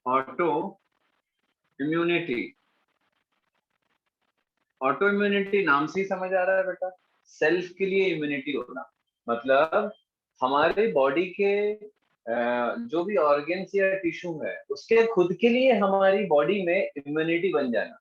Auto immunity. Auto immunity नाम से ही समझ आ रहा है बेटा, सेल्फ के लिए इम्यूनिटी होना, मतलब हमारे बॉडी के जो भी ऑर्गन्स या टिश्यू है उसके खुद के लिए हमारी बॉडी में इम्यूनिटी बन जाना।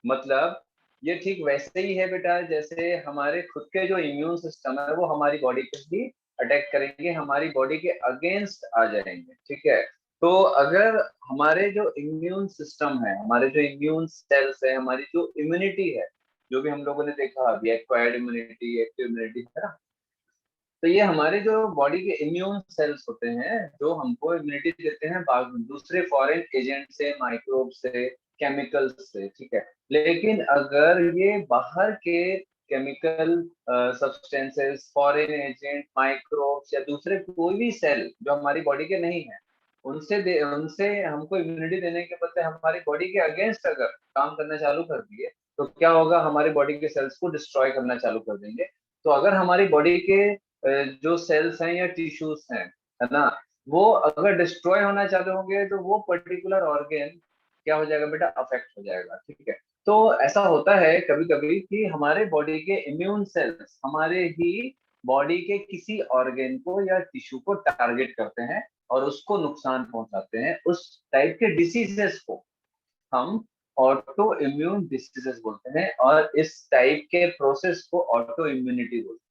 मतलब ये ठीक वैसे ही है बेटा, जैसे हमारे खुद के जो इम्यून सिस्टम है वो हमारी बॉडी पे भी अटैक करेंगे, हमारी बॉडी के अगेंस्ट आ जाएंगे, ठीक है। तो अगर हमारे जो इम्यून सिस्टम है, हमारे जो इम्यून सेल्स है, हमारी जो इम्यूनिटी है, जो भी हम लोगों ने देखा अभी एक्वायर्ड इम्यूनिटी, एक्टिव इम्यूनिटी है ना, तो ये हमारे जो बॉडी के इम्यून सेल्स होते हैं जो हमको इम्यूनिटी देते हैं दूसरे फॉरेन एजेंट से, माइक्रोब से, केमिकल्स से, ठीक है। लेकिन अगर ये बाहर के chemical substances, foreign agent, microbes या दूसरे कोई भी सेल जो हमारी बॉडी के नहीं है, उनसे हमको इम्यूनिटी देने के बदले हमारी बॉडी के अगेंस्ट अगर काम करना चालू कर दिए, तो क्या होगा, हमारी बॉडी के सेल्स को डिस्ट्रॉय करना चालू कर देंगे। तो अगर हमारी बॉडी के जो सेल्स हैं या टिश्यूज हैं, है ना, वो अगर डिस्ट्रॉय होना चालू होंगे तो वो पर्टिकुलर ऑर्गन क्या हो जाएगा बेटा, अफेक्ट हो जाएगा, ठीक है। तो ऐसा होता है कभी कभी कि हमारे बॉडी के इम्यून सेल्स हमारे ही बॉडी के किसी ऑर्गन को या टिश्यू को टारगेट करते हैं और उसको नुकसान पहुंचाते हैं। उस टाइप के डिसीजेस को हम ऑटो इम्यून डिसीजेस बोलते हैं, और इस टाइप के प्रोसेस को ऑटो इम्यूनिटी बोलते हैं।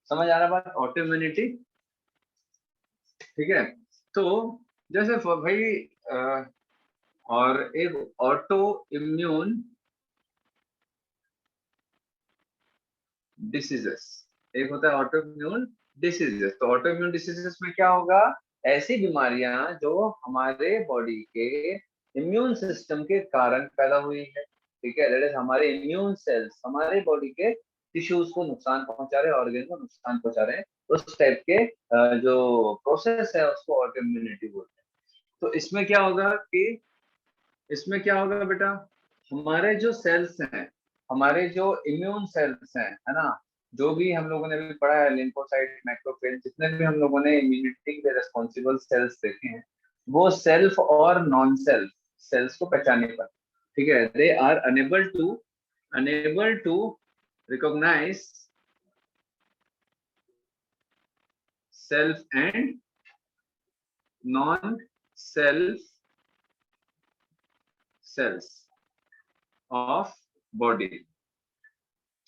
समझ आ रहा बात, ऑटो इम्यूनिटी, ठीक है। तो जैसे भाई और एक ऑटो इम्यून डिसीजेस, एक होता है ऑटो इम्यून डिसीजेस। तो ऑटो इम्यून डिसीजेस में क्या होगा, ऐसी बीमारियां जो हमारे बॉडी के इम्यून सिस्टम के कारण पैदा हुई है, ठीक है। दैट इज हमारे इम्यून सेल्स हमारे बॉडी के टिश्यूज को नुकसान पहुंचा रहे हैं, ऑर्गन को नुकसान पहुंचा रहे हैं, उस टाइप के जो प्रोसेस है उसको ऑटो इम्यूनिटी बोलते हैं। तो इसमें क्या होगा बेटा, हमारे जो सेल्स हैं, हमारे जो इम्यून सेल्स हैं, है ना, जो भी हम लोगों ने अभी पढ़ा है, लिम्फोसाइट, मैक्रोफेज, जितने भी हम लोगों ने इम्यूनिटी के रिस्पॉन्सिबल सेल्स देखे हैं, वो सेल्फ और नॉन सेल्फ सेल्स को पहचानने पर, ठीक है, they are unable to recognise self and non self cells of body,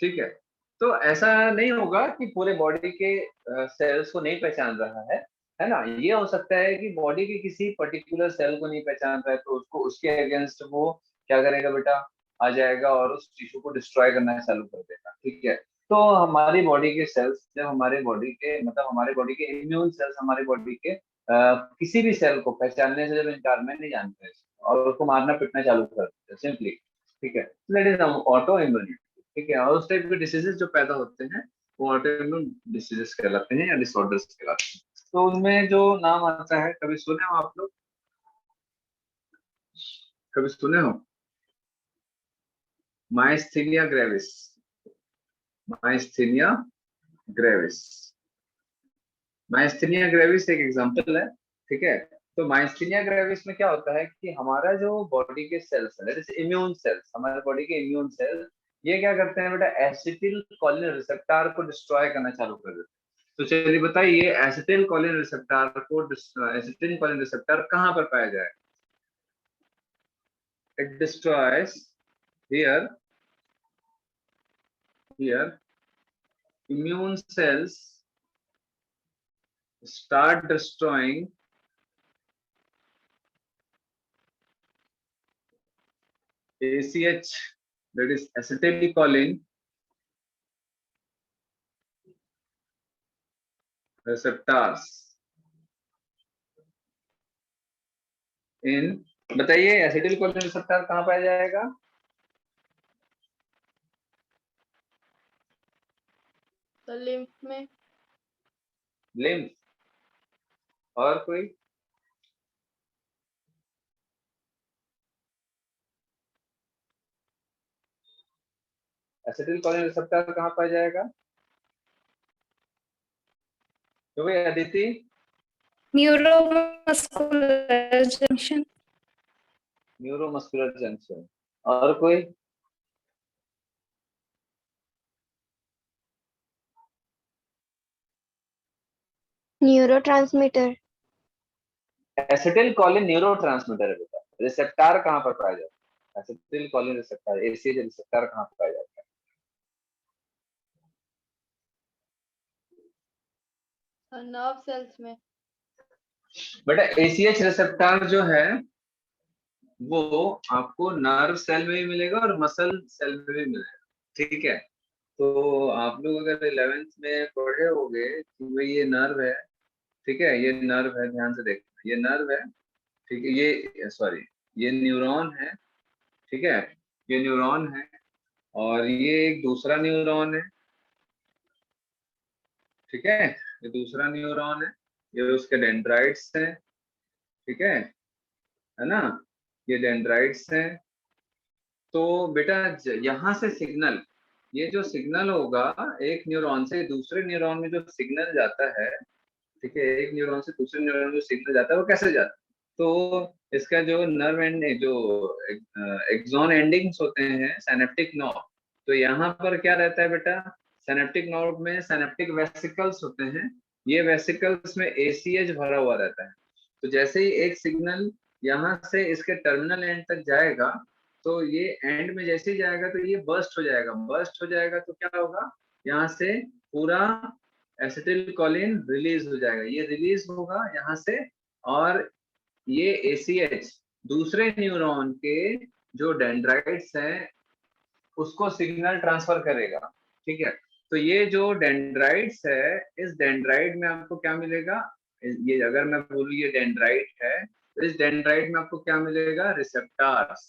ठीक है। तो ऐसा नहीं होगा कि पूरे बॉडी के सेल्स को नहीं पहचान रहा है ना। ये हो सकता है कि बॉडी के किसी पर्टिकुलर सेल को नहीं पहचान रहा है, तो उसको उसके अगेंस्ट वो क्या करेगा बेटा, आ जाएगा और उस टिश्यू को डिस्ट्रॉय करना चालू कर देगा, ठीक है। तो हमारी बॉडी के सेल्स, जब हमारे बॉडी के मतलब हमारे बॉडी के इम्यून सेल्स हमारे बॉडी के किसी भी सेल को पहचानने से जब इनकार में नहीं जानते और उसको मारना पीटना चालू कर देते हैं सिंपली, ठीक है। दैट इज ऑटो इम्यूनिटी, ठीक है। और उस टाइप के डिसीजेस जो पैदा होते हैं वो ऑटोइम्यून डिसीजेस कहलाते हैं या डिसऑर्डर्स कहलाते हैं। तो उनमें जो नाम आता है, कभी सुने हो आप लोग, कभी सुने हो, myasthenia gravis, myasthenia gravis, myasthenia gravis एक एग्जांपल है, ठीक है। तो माइस्थीनिया ग्रेविस में क्या होता है कि हमारा जो बॉडी के सेल्स है, जैसे इम्यून सेल्स, हमारे बॉडी के इम्यून सेल्स, ये क्या करते हैं बेटा, एसिटिल कोलिन रिसेप्टर को डिस्ट्रॉय करना चालू कर देते हैं। तो चलिए बताइए, एसिटिल कोलिन रिसेप्टर को, एसिटिल कोलिन रिसेप्टर कहाँ पर पाया जाए, it destroys here, here immune cells start destroying ACH, that is acetylcholine receptors in, बताइए एसिटिलकोलिन रिसेप्टर कहाँ पाया जाएगा, लिम्फ में। लिम्फ, और कोई, एसिटिलकोलिन रिसेप्टर कहाँ पाया जाएगा, तो भाई Aditi, neuromuscular junction. Neuromuscular junction. और कोई? न्यूरोट्रांसमीटर। एसिटिल कोलिन न्यूरोट्रांसमीटर है बेटा। रिसेप्टर कहाँ पर पाया जाता है? Acetylcholine receptor, ACh receptor कहाँ पर पाया जाता नर्व सेल्स में। है बेटा? एसीएच रिसेप्टर जो है वो आपको नर्व सेल में भी मिलेगा और मसल सेल में भी मिलेगा, ठीक है? तो आप लोग अगर 11th में पढ़े होंगे कि भाई ये नर्व है, ठीक है, ये नर्व है, ध्यान से देखना, ये नर्व है, ठीक है, ये सॉरी, ये न्यूरॉन है, ठीक है, ये न्यूरॉन है, और ये एक दूसरा न्यूरॉन है, ठीक है, ये दूसरा न्यूरॉन है, ये उसके डेंड्राइट्स हैं, ठीक है ना, ये डेंड्राइट्स हैं। तो बेटा यहाँ से सिग्नल, ये जो सिग्नल होगा एक न्यूरॉन से दूसरे न्यूरॉन में जो सिग्नल जाता है, ठीक है, एक न्यूरॉन से दूसरे न्यूरॉन में सिग्नल जाता है वो कैसे जाता है? तो इसका जो नर्व एंड जो एक्सॉन एंडिंग्स होते हैं सिनेप्टिक नोड, तो यहाँ पर क्या रहता है बेटा? सिनेप्टिक नोड में सिनेप्टिक वेसिकल्स होते हैं, ये वेसिकल्स में एसीएच भरा हुआ रहता है। तो जैसे ही एक सिग्नल यहाँ से इसके टर्मिनल एंड तक जाएगा, तो ये एंड में जैसे ही जाएगा तो ये बर्स्ट हो जाएगा, बर्स्ट हो जाएगा तो क्या होगा? यहाँ से पूरा एसिटिल कोलिन रिलीज हो जाएगा, ये रिलीज होगा यहाँ से, और ये एसीएच दूसरे न्यूरॉन के जो डेंड्राइट्स हैं उसको सिग्नल ट्रांसफर करेगा, ठीक है? तो ये जो डेंड्राइट्स है, इस डेंड्राइट में आपको क्या मिलेगा? ये अगर मैं बोलूँ ये डेंड्राइट है, तो इस डेंड्राइट में आपको क्या मिलेगा? रिसेप्टार्स।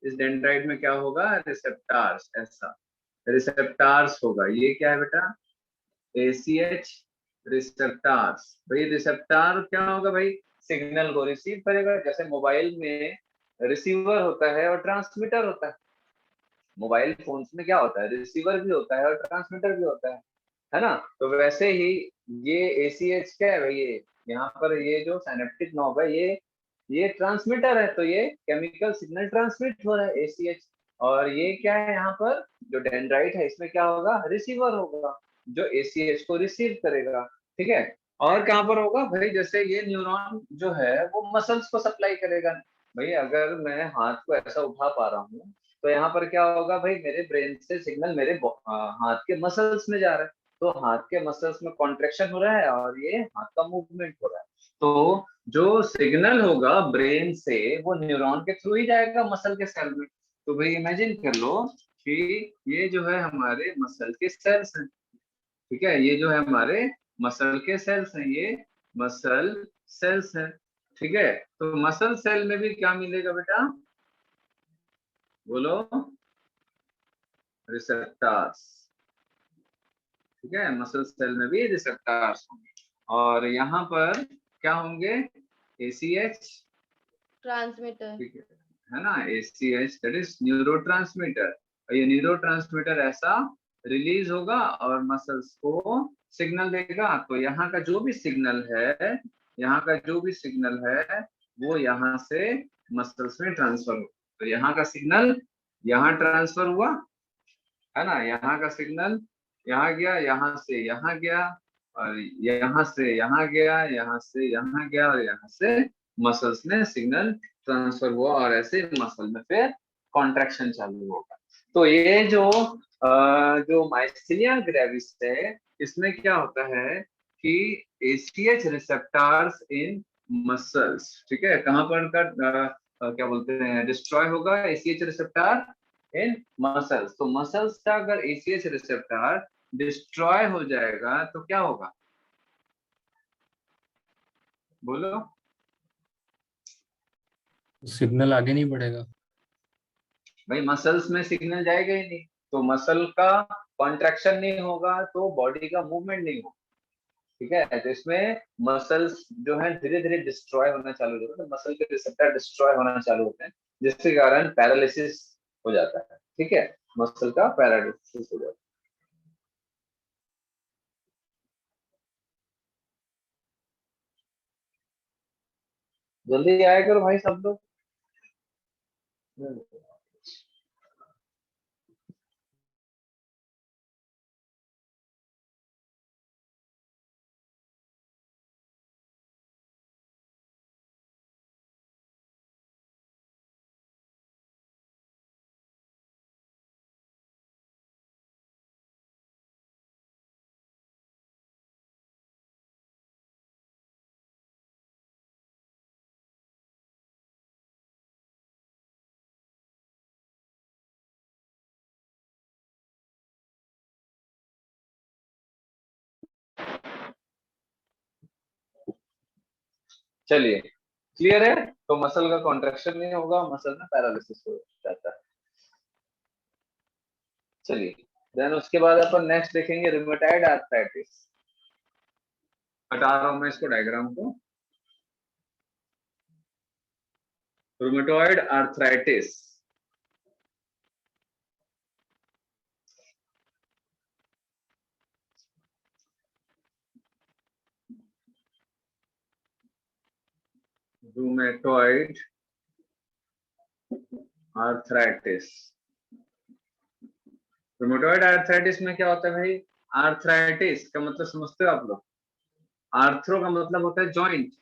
इस डेंड्राइट में क्या होगा? रिसेप्टार्स, ऐसा रिसेप्टार्स होगा। ये क्या है बेटा? ACH receptors. भाई रिसेप्टार क्या होगा भाई? सिग्नल को रिसीव करेगा, जैसे मोबाइल में रिसीवर होता है और ट्रांसमीटर होता है। मोबाइल फोन्स में क्या होता है? रिसीवर भी होता है और ट्रांसमीटर भी होता है ना? तो वैसे ही ये एसीएच क्या है भाई? ये यहाँ पर ये जो साइनेप्टिक नॉब है, ये ट्रांसमीटर है, तो ये केमिकल सिग्नल ट्रांसमिट हो रहा है एसीएच। और ये क्या है यहाँ पर? जो डेंड्राइट है इसमें क्या होगा? रिसीवर होगा, जो एसीएच को रिसीव करेगा, ठीक है? और कहाँ पर होगा भाई? जैसे ये न्यूरॉन जो है वो मसल्स को सप्लाई करेगा। भाई अगर मैं हाथ को ऐसा उठा पा रहा हूँ, तो यहाँ पर क्या होगा भाई? मेरे ब्रेन से सिग्नल मेरे हाथ के मसल्स में जा रहा है, तो हाथ के मसल्स में कॉन्ट्रेक्शन हो रहा है और ये हाथ का मूवमेंट हो रहा है। तो जो सिग्नल होगा ब्रेन से वो न्यूरॉन के थ्रू ही जाएगा मसल के सेल में। तो भाई इमेजिन कर लो कि ये जो है हमारे मसल के सेल्स हैं, ठीक है, ये जो है हमारे मसल के सेल्स हैं, ये मसल सेल्स हैं, ठीक है? तो मसल सेल में भी क्या मिलेगा बेटा? बोलो। रिसेप्टर्स, ठीक है, मसल सेल में भी रिसेप्टर्स होंगे। और यहाँ पर क्या होंगे? ACH, transmitter. ठीक है ना, एसीएच दैट इज न्यूरोट्रांसमीटर। और ये न्यूरोट्रांसमीटर ऐसा रिलीज होगा और मसल्स को सिग्नल देगा। तो यहाँ का जो भी सिग्नल है, यहाँ का जो भी सिग्नल है वो यहाँ से मसल्स में ट्रांसफर हो। तो यहाँ का सिग्नल यहाँ ट्रांसफर हुआ, है ना, यहाँ का सिग्नल यहाँ गया, यहाँ से यहाँ गया, और यहाँ से यहाँ गया, यहाँ से यहाँ गया, और यहाँ से मसल्स में सिग्नल ट्रांसफर हुआ, और ऐसे मसल में फिर कॉन्ट्रैक्शन चालू होगा। तो ये जो माइसिलिया ग्रेविस है, इसमें क्या होता है कि एसीएच रिसेप्टर्स इन मसल्स, ठीक है, कहाँ पर क्या बोलते हैं, डिस्ट्रॉय होगा एसीएच रिसेप्टर इन मसल्स। तो मसल्स का अगर एसीएच रिसेप्टर डिस्ट्रॉय हो जाएगा तो क्या होगा? बोलो। सिग्नल आगे नहीं बढ़ेगा। भाई मसल्स में सिग्नल जाएगा ही नहीं, तो मसल का कॉन्ट्रैक्शन नहीं होगा तो बॉडी का मूवमेंट नहीं होगा, ठीक है? तो इसमें मसल्स जो है धीरे धीरे डिस्ट्रॉय होना चालू हो जाता है, तो मसल के रिसेप्टर डिस्ट्रॉय होना चालू होते हैं, जिसके कारण पैरालिसिस हो जाता है, ठीक है, मसल का पैरालिसिस हो जाता है। जल्दी आया करो भाई सब लोग। चलिए, क्लियर है। तो मसल का कॉन्ट्रैक्शन नहीं होगा, मसल में पैरालिसिस हो जाता है। चलिए, देन उसके बाद अपन नेक्स्ट देखेंगे रूमेटॉइड आर्थराइटिस। हटा रहा हूं मैं इसको, डायग्राम को। Rheumatoid arthritis rheumatoid arthritis rheumatoid arthritis में क्या होता है भाई? आर्थराइटिस का मतलब समझते हो आप लोग? आर्थ्रो का मतलब होता है जॉइंट,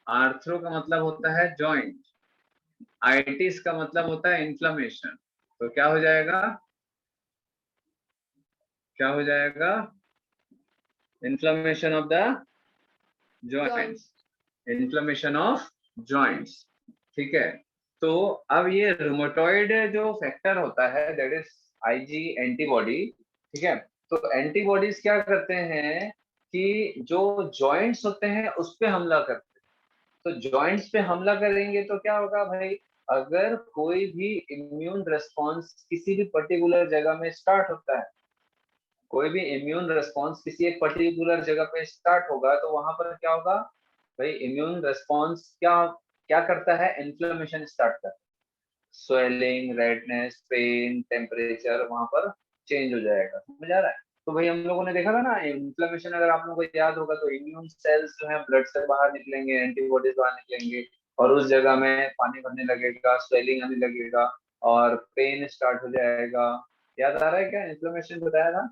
आर्थ्रो का मतलब होता है जॉइंट, आइटिस का मतलब होता है इन्फ्लेमेशन। तो क्या हो जाएगा? क्या हो जाएगा? Inflammation of the joints, inflammation of joints. ठीक है। तो अब ये रूमेटॉइड जो फैक्टर होता है, दैट इज आईजी एंटीबॉडी। ठीक है। तो एंटीबॉडीज क्या करते हैं कि जो जॉइंट्स होते हैं उस पे हमला करते हैं। तो जॉइंट्स पे हमला करेंगे तो क्या होगा भाई? अगर कोई भी इम्यून रिस्पॉन्स किसी भी पर्टिकुलर जगह में स्टार्ट होता है, कोई भी इम्यून रिस्पॉन्स किसी एक पर्टिकुलर जगह पे स्टार्ट होगा, तो वहां पर क्या होगा भाई? इम्यून रिस्पॉन्स क्या क्या करता है? इन्फ्लेमेशन स्टार्ट करता है। स्वेलिंग, रेडनेस, पेन, टेम्परेचर वहां पर चेंज हो जाएगा। समझ आ रहा है? तो भाई हम लोगों ने देखा था ना इन्फ्लेमेशन, अगर आप लोगों को याद होगा तो इम्यून सेल्स जो है ब्लड से बाहर निकलेंगे, एंटीबॉडीज बाहर निकलेंगे, और उस जगह में पानी भरने लगेगा, स्वेलिंग आने लगेगा, और पेन स्टार्ट हो जाएगा। याद आ रहा है क्या? इन्फ्लेमेशन बताया था।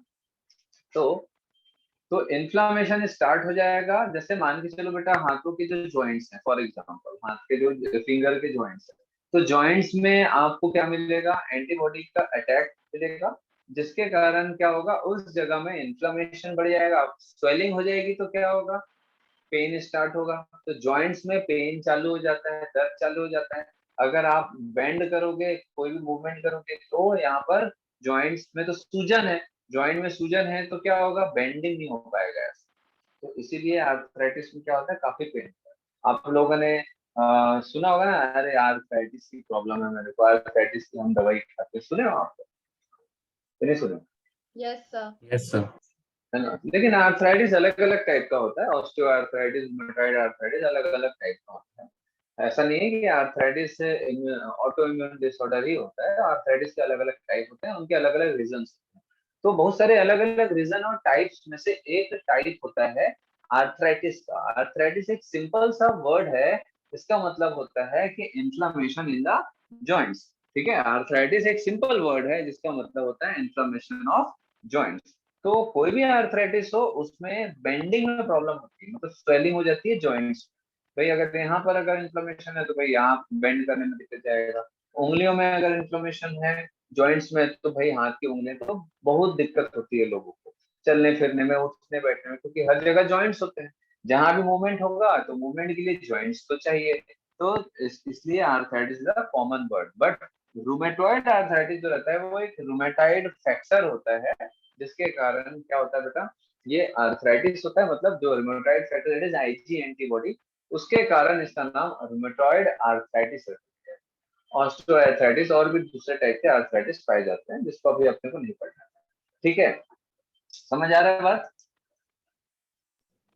तो इन्फ्लामेशन स्टार्ट हो जाएगा। जैसे मान के चलो बेटा, हाथों के जो जॉइंट्स हैं, फॉर एग्जांपल हाथ के जो फिंगर के जॉइंट्स हैं, तो जॉइंट्स में आपको क्या मिलेगा? एंटीबॉडी का अटैक मिलेगा, जिसके कारण क्या होगा? उस जगह में इन्फ्लामेशन बढ़ जाएगा, स्वेलिंग हो जाएगी, तो क्या होगा? पेन स्टार्ट होगा। तो जॉइंट्स में पेन चालू हो जाता है, दर्द चालू हो जाता है। अगर आप बेंड करोगे, कोई भी मूवमेंट करोगे, तो यहाँ पर जॉइंट्स में तो सूजन है, जॉइंट में सूजन है, तो क्या होगा? बेंडिंग नहीं हो पाएगा ऐसे। तो इसीलिए आर्थराइटिस में क्या होता है? काफी पेन होता है। आप लोगों ने सुना होगा ना, अरे आर्थराइटिस की प्रॉब्लम है मेरे को, आर्थराइटिस की हम दवाई खाते हैं। सुने हो आप? नहीं सुने? Yes sir. Yes sir. है ना? लेकिन आर्थराइटिस अलग अलग टाइप का होता है, ऑस्टियो आर्थराइटिस, रूमेटॉइड आर्थराइटिस, अलग अलग टाइप का होता है। ऐसा नहीं है कि आर्थराइटिस ऑटो इम्यून डिसऑर्डर ही होता है। आर्थराइटिस के अलग अलग टाइप होते हैं, उनके अलग अलग रीजन होते हैं। तो बहुत सारे अलग अलग रीजन और टाइप्स में से एक टाइप होता है आर्थराइटिस का। आर्थराइटिस एक सिंपल सा वर्ड है, इसका मतलब होता है कि इन्फ्लामेशन इन द जॉइंट्स। ठीक है, आर्थराइटिस एक सिंपल वर्ड है जिसका मतलब होता है इन्फ्लामेशन ऑफ जॉइंट्स। तो कोई भी आर्थराइटिस हो, उसमें बेंडिंग में प्रॉब्लम होती है, मतलब स्वेलिंग हो जाती है जॉइंट्स। भाई अगर यहाँ पर अगर इन्फ्लेमेशन है तो भाई यहाँ बेंड करने में दिक्कत जाएगा। उंगलियों में अगर इन्फ्लेमेशन है जॉइंट्स में, तो भाई हाथ की उंगलियां तो बहुत दिक्कत होती है लोगों को चलने फिरने में, उठने बैठने में, क्योंकि हर जगह जॉइंट्स होते हैं। जहां भी मूवमेंट होगा तो मूवमेंट के लिए जॉइंट्स तो चाहिए। तो इसलिए arthritis is a common word. But rheumatoid arthritis जो रहता है वो एक रूमेटाइड फ्रैक्चर होता है, जिसके कारण क्या होता है बेटा? ये आर्थराइटिस होता है, मतलब जो rheumatoid factor is IG antibody, उसके कारण इसका नाम रूमेटॉइड आर्थराइटिस है। ऑस्टियोआर्थराइटिस और भी दूसरे टाइप के आर्थराइटिस पाए जाते हैं, जिसको अभी अपने को नहीं पढ़ना है। ठीक है, समझ आ रहा है बात?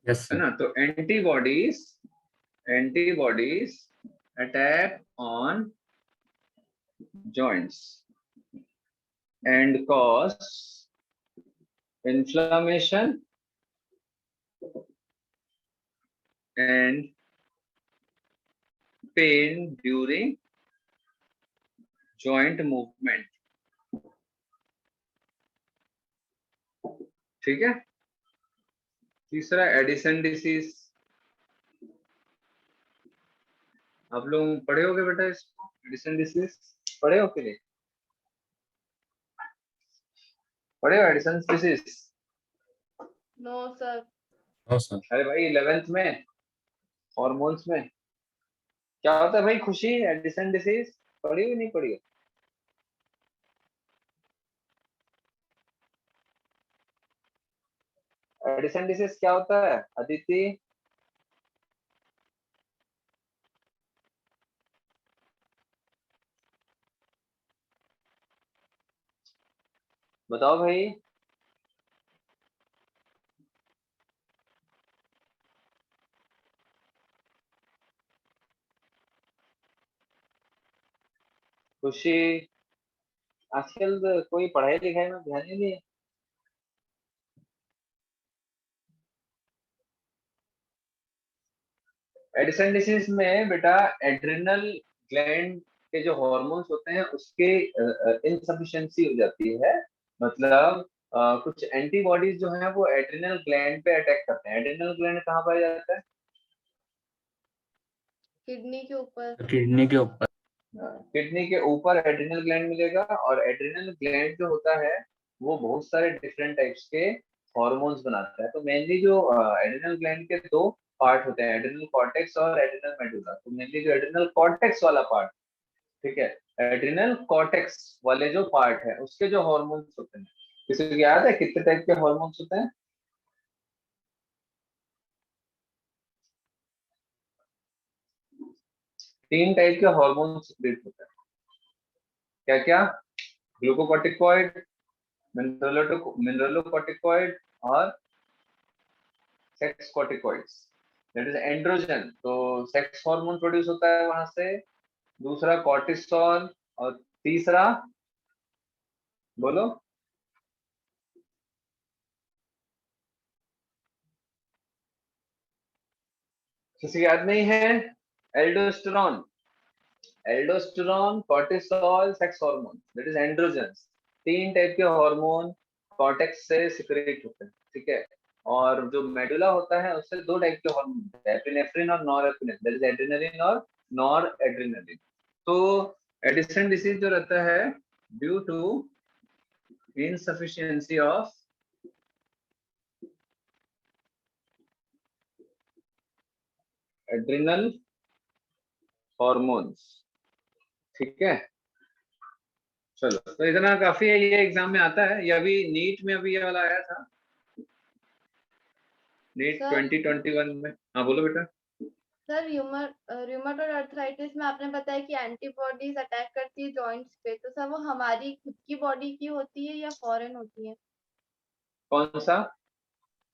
यस है सर। ना? तो antibodies antibodies attack on joints and cause inflammation and pain during joint movement, ठीक है। तीसरा एडिसन डिसीज, आप लोग पढ़े होगे बेटा इसको, एडिसन डिसीज पढ़े हो कि नहीं? पढ़े हो Addison disease? No sir. No sir. अरे भाई 11th में हॉर्मोन्स में क्या होता है भाई खुशी, एडिसन डिसीज पढ़ी हो नहीं पढ़ी हो? एडिसन डिसीज क्या होता है अदिति? बताओ भाई। खुशी, आजकल कोई पढ़ाई लिखाई में ध्यान ही नहीं है। एडिसन डिसीज में बेटा एड्रिनल ग्लैंड के जो हॉर्मोन्स होते हैं उसके इनसफिशिएंसी हो जाती है। मतलब कुछ एंटीबॉडीज जो है वो एड्रिनल ग्लैंड पे अटैक करते हैं। एड्रिनल ग्लैंड कहाँ पाया जाता है? किडनी के ऊपर। किडनी के ऊपर। किडनी के ऊपर एड्रिनल ग्लैंड मिलेगा। और एड्रिनल ग्लैंड जो होता है वो बहुत सारे डिफरेंट टाइप्स के हॉर्मोन्स बनाता है। तो मेनली जो एड्रिनल ग्लैंड के दो पार्ट होते हैं, एड्रिनल कॉर्टेक्स और एड्रिनल मेडुला। तो मेनली जो एड्रिनल कॉर्टेक्स वाला पार्ट, ठीक है, एड्रिनल कॉर्टेक्स वाले जो पार्ट है उसके जो हॉर्मोन्स होते हैं, किसी को याद है कितने टाइप के हॉर्मोन्स होते हैं? 3 टाइप के हॉर्मोन्स सिक्रेट होते हैं। क्या क्या? ग्लूकोकॉर्टिकॉइड, मिनरलोकॉर्टिकॉइड और sex corticoids. That is androgen, तो सेक्स हार्मोन प्रोड्यूस होता है वहां से। दूसरा कॉर्टिसोल, और तीसरा बोलो। किसी को याद नहीं है? Aldosterone, aldosterone, cortisol, sex hormone, that is androgen. 3 type के हार्मोन कॉर्टेक्स से सिक्रेट होते हैं, ठीक है। और जो मेडुला होता है उससे 2 टाइप के हार्मोन होते हैं, एपिनेफ्रिन और नॉरएपिनेफ्रिन, दैट इज एड्रेनालिन और नॉर एड्रेनालिन। तो एडिशन डिसीज जो रहता है due to insufficiency of adrenal hormones, ठीक है। चलो, तो इतना काफी है, ये एग्जाम में आता है। ये अभी नीट में अभी ये वाला आया था, नीट सर 2021 में। हाँ बोलो बेटा। सर रूमेटॉइड अर्थराइटिस में आपने बताया कि एंटीबॉडीज अटैक करती है जॉइंट्स पे, तो सर वो हमारी खुद की बॉडी की होती है या फॉरेन होती है? कौन सा?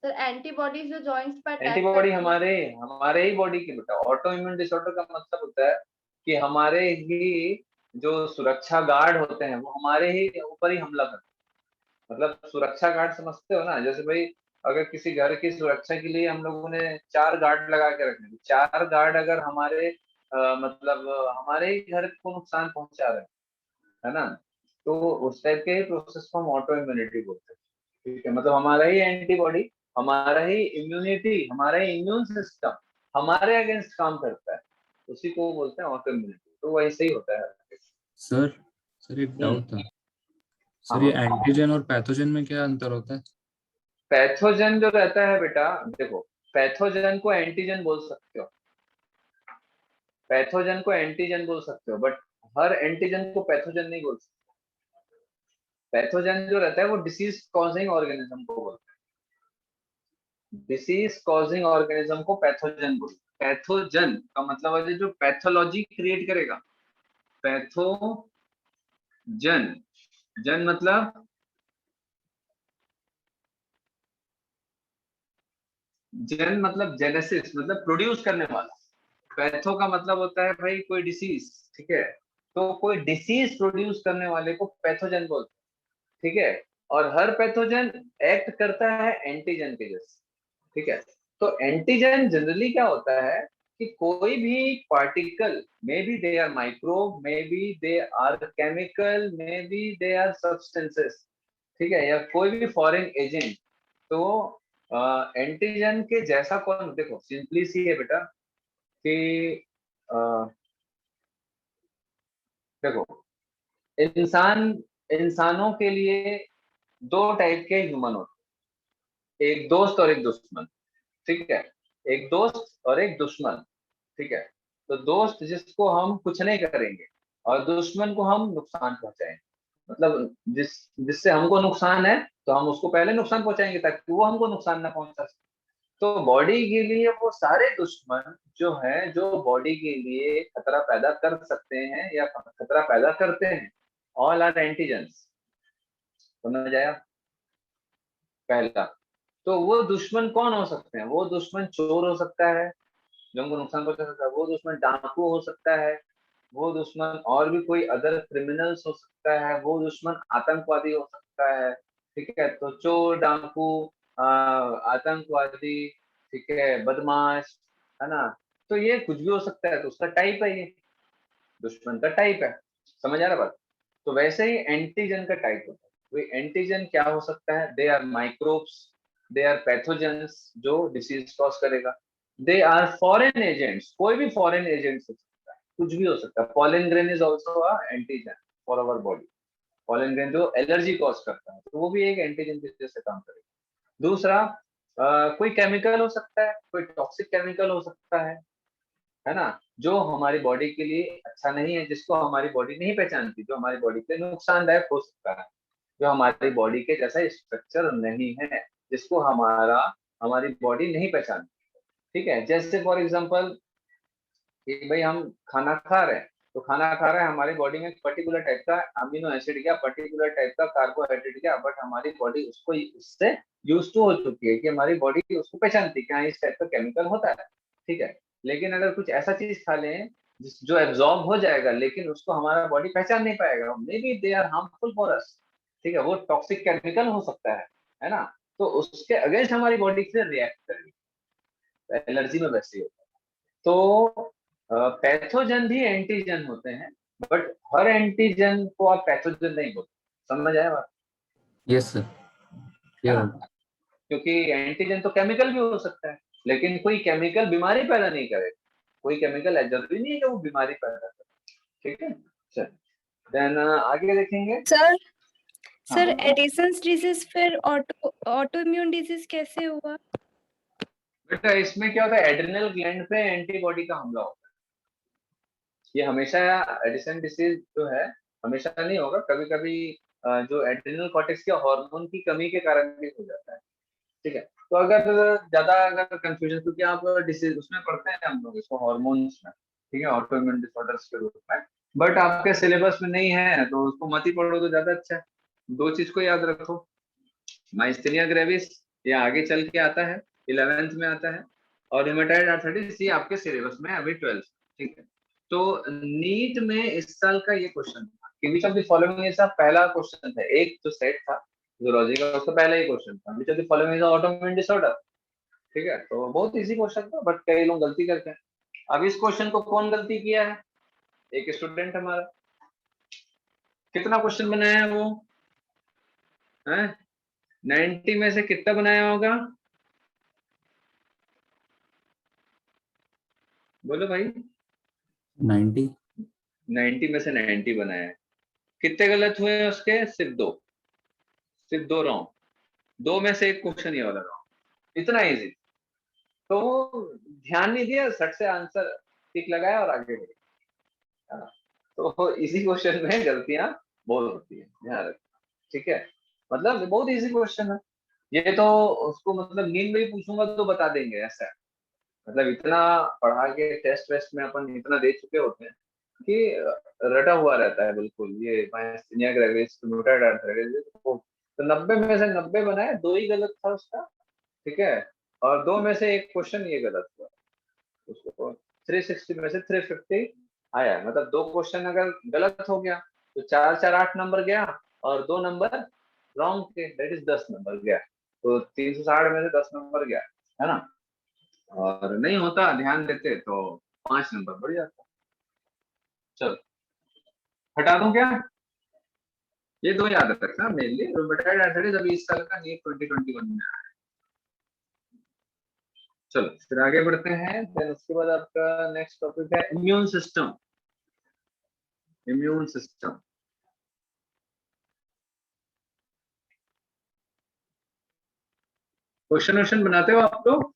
सर एंटीबॉडीज जो जॉइंट्स पे अटैक एंटीबॉडी करती है। हमारे हमारे ही बॉडी की बेटा। ऑटो इम्यून डिसऑर्डर का मतलब होता है कि हमारे ही जो सुरक्षा गार्ड होते हैं वो हमारे ही ऊपर ही हमला करते हैं। मतलब सुरक्षा गार्ड समझते हो ना? जैसे भाई अगर किसी घर की सुरक्षा के लिए हम लोगों ने 4 गार्ड लगा के रखे, तो 4 गार्ड अगर हमारे मतलब हमारे ही घर को नुकसान पहुंचा रहे हैं, है ना, तो उस टाइप के ही प्रोसेस को हम ऑटो इम्यूनिटी बोलते हैं, ठीक है। मतलब हमारा ही एंटीबॉडी, हमारा ही इम्यूनिटी, हमारा ही इम्यून सिस्टम हमारे अगेंस्ट काम करता है, उसी को बोलते हैं ऑटो इम्यूनिटी। तो वैसे ही होता है। सर सर एक डाउट था। हाँ सर ये बोलो। एंटीजन और पैथोजन में क्या अंतर होता है? पैथोजन जो रहता है बेटा, देखो, पैथोजन को एंटीजन बोल सकते हो, पैथोजन को एंटीजन बोल सकते हो, बट हर एंटीजन को पैथोजन नहीं बोल सकते। पैथोजन जो रहता है वो डिसीज कॉजिंग ऑर्गेनिज्म को बोलते हैं। डिसीज कॉजिंग ऑर्गेनिज्म को पैथोजन बोलते हैं। पैथोजन का मतलब है जो पैथोलॉजी क्रिएट करेगा। पैथोजन, जन मतलब जन मतलब जेनेसिस, मतलब प्रोड्यूस करने वाला। पैथो का मतलब होता है भाई कोई डिसीज, ठीक है। तो कोई डिसीज प्रोड्यूस करने वाले को पैथोजन बोलते हैं, ठीक है। और हर पैथोजन एक्ट करता है एंटीजन के जैसे, ठीक है। तो एंटीजन जनरली क्या होता है कि कोई भी particle, maybe they are microbe, maybe they are chemical, maybe they are substances, ठीक है, या कोई भी फॉरेन एजेंट, तो एंटीजन के जैसा कौन, देखो सिंपली सी है बेटा कि देखो इंसान इंसानों के लिए दो टाइप के ह्यूमन होते हैं, एक दोस्त और एक दुश्मन, ठीक है, एक दोस्त और एक दुश्मन, ठीक है। तो दोस्त जिसको हम कुछ नहीं करेंगे और दुश्मन को हम नुकसान पहुंचाएंगे, मतलब जिससे हमको नुकसान है तो हम उसको पहले नुकसान पहुंचाएंगे ताकि वो हमको नुकसान ना पहुंचा सके। तो बॉडी के लिए वो सारे दुश्मन जो है, जो बॉडी के लिए खतरा पैदा कर सकते हैं या खतरा पैदा करते हैं, ऑल आर एंटीजेंस, समझ आया? पहला, तो वो दुश्मन कौन हो सकते हैं? वो दुश्मन चोर हो सकता है जो हमको नुकसान पहुंचा सकता है, वो दुश्मन डाकू हो सकता है, वो दुश्मन और भी कोई अदर क्रिमिनल्स हो सकता है, वो दुश्मन आतंकवादी हो सकता है, ठीक है। तो चोर, डाकू, आतंकवादी, ठीक है, बदमाश, है ना, तो ये कुछ भी हो सकता है, तो उसका टाइप है, ये दुश्मन का टाइप है, समझ आ रहा बात? तो वैसे ही एंटीजन का टाइप होता है। वही एंटीजन क्या हो सकता है? They are microbes, they are pathogens जो डिसीज कॉज करेगा, दे आर फॉरेन एजेंट्स, कोई भी फॉरेन एजेंट हो सकता है, कुछ भी हो सकता है। Pollen grain is also a antigen for our body, pollen grain जो एलर्जी कॉज करता है, तो वो भी एक एंटीजन की तरह से काम करेगा। दूसरा, कोई केमिकल हो सकता है, कोई टॉक्सिक केमिकल हो सकता है ना, जो हमारी बॉडी के लिए अच्छा नहीं है, जिसको हमारी बॉडी नहीं पहचानती, जो हमारी बॉडी के लिए नुकसानदायक हो सकता है, जो हमारी बॉडी के जैसा स्ट्रक्चर नहीं है, जिसको हमारी बॉडी नहीं पहचानती, ठीक है। जैसे फॉर एग्जांपल कि भाई हम खाना खा रहे हैं, तो खाना खा रहे हैं, हमारी बॉडी में एक पर्टिकुलर टाइप का अमीनो एसिड गया, पर्टिकुलर टाइप का कार्बोहाइड्रेट गया, बट हमारी बॉडी उसको उससे यूज टू हो चुकी है कि हमारी बॉडी उसको पहचानती है कि हाँ इस टाइप का केमिकल होता है, ठीक है। लेकिन अगर कुछ ऐसा चीज खा लें जो एब्जॉर्ब हो जाएगा लेकिन उसको हमारा बॉडी पहचान नहीं पाएगा, maybe they are harmful for us, ठीक है, वो टॉक्सिक केमिकल हो सकता है ना, तो उसके अगेंस्ट हमारी बॉडी से रिएक्ट करेगी। एलर्जी में वैसे ही होता है। तो पैथोजन भी एंटीजन होते हैं, बट हर एंटीजन को आप पैथोजन नहीं बोलते, समझ आया बात? यस सर, है क्लियर ना, हो गया। क्योंकि एंटीजन तो केमिकल भी हो सकता है, लेकिन कोई केमिकल बीमारी पैदा नहीं करेगा, कोई केमिकल जरूरी नहीं है कि वो बीमारी पैदा करे, ठीक है। चल देन आगे देखेंगे। सर हाँ सर एडिसन्स डिजीज फिर ऑटो इम्यून डिजीज कैसे हुआ? बेटा इसमें क्या होता है, एड्रिनल ग्लैंड पे एंटीबॉडी का हमला होता है। ये हमेशा, एडिसन डिसीज जो है हमेशा नहीं होगा, कभी कभी जो एड्रिनल कॉर्टेक्स के हार्मोन की कमी के कारण भी हो जाता है, ठीक है। तो अगर ज्यादा अगर कंफ्यूजन, क्योंकि आप डिसीज उसमें पढ़ते हैं हम लोग इसको हार्मोन्स में, ठीक है, ऑटो इम्यून डिसऑर्डर्स के रूप में, बट आपके सिलेबस में नहीं है तो उसको मत ही पढ़ो तो ज्यादा अच्छा है। दो चीज को याद रखो, माइस्थेनिया ग्रेविस ये आगे चल के आता है, 11th में आता है, और रूमेटॉइड आर्थराइटिस ये आपके सिलेबस में अभी 12th, ठीक है। तो नीट में इस साल का ये क्वेश्चन था कि which of the following is, पहला क्वेश्चन था, एक जो सेट था जूलॉजी का, उसका पहला ही क्वेश्चन था, which of the following is autoimmune disorder, ठीक है। तो बहुत इजी क्वेश्चन था, बट कई लोग गलती करते हैं। अब इस क्वेश्चन को कौन गलती किया है? एक स्टूडेंट हमारा। कितना क्वेश्चन बनाया है वो? है 90 में से कितना बनाया होगा? बोलो भाई। 90। 90 में से 90 बनाया है। कितने गलत हुए हैं उसके? सिर्फ दो रॉन्ग, दो में से एक क्वेश्चन ये वाला रॉन्ग, इतना इजी। तो ध्यान नहीं दिया, सट से आंसर टिक लगाया और आगे बढ़े, है ना? तो इसी क्वेश्चन में गलतियां बहुत होती है, ध्यान रखना, ठीक है। मतलब बहुत इजी क्वेश्चन है ये, तो उसको मतलब नींद में ही पूछूंगा तो बता देंगे, ऐसा है। मतलब इतना पढ़ा के टेस्ट वेस्ट में अपन इतना दे चुके होते हैं कि रटा हुआ रहता है बिल्कुल, ये मायस्थेनिया ग्रेविस, रूमेटॉइड आर्थराइटिस, तो 90 में से 90 बनाए, दो ही गलत था उसका, ठीक है, और दो में से एक क्वेश्चन ये गलत हुआ, उसको 360 में से 350 आया, मतलब दो क्वेश्चन अगर गलत हो गया तो 4 4 8 नंबर गया, और दो नंबर रॉन्ग थे, दैट इज 10 नंबर गया, तो 360 में से 10 नंबर गया, है ना। और नहीं होता ध्यान देते तो 5 नंबर बढ़ जाता। चलो हटा दूं क्या? ये दो याद रखना मेनली, रूमेटॉइड आर्थराइटिस अभी इस साल का नहीं, 2021 में आया है। चलो फिर आगे बढ़ते हैं। देन उसके बाद आपका नेक्स्ट टॉपिक है immune system. Immune system question बनाते हो आप लोग?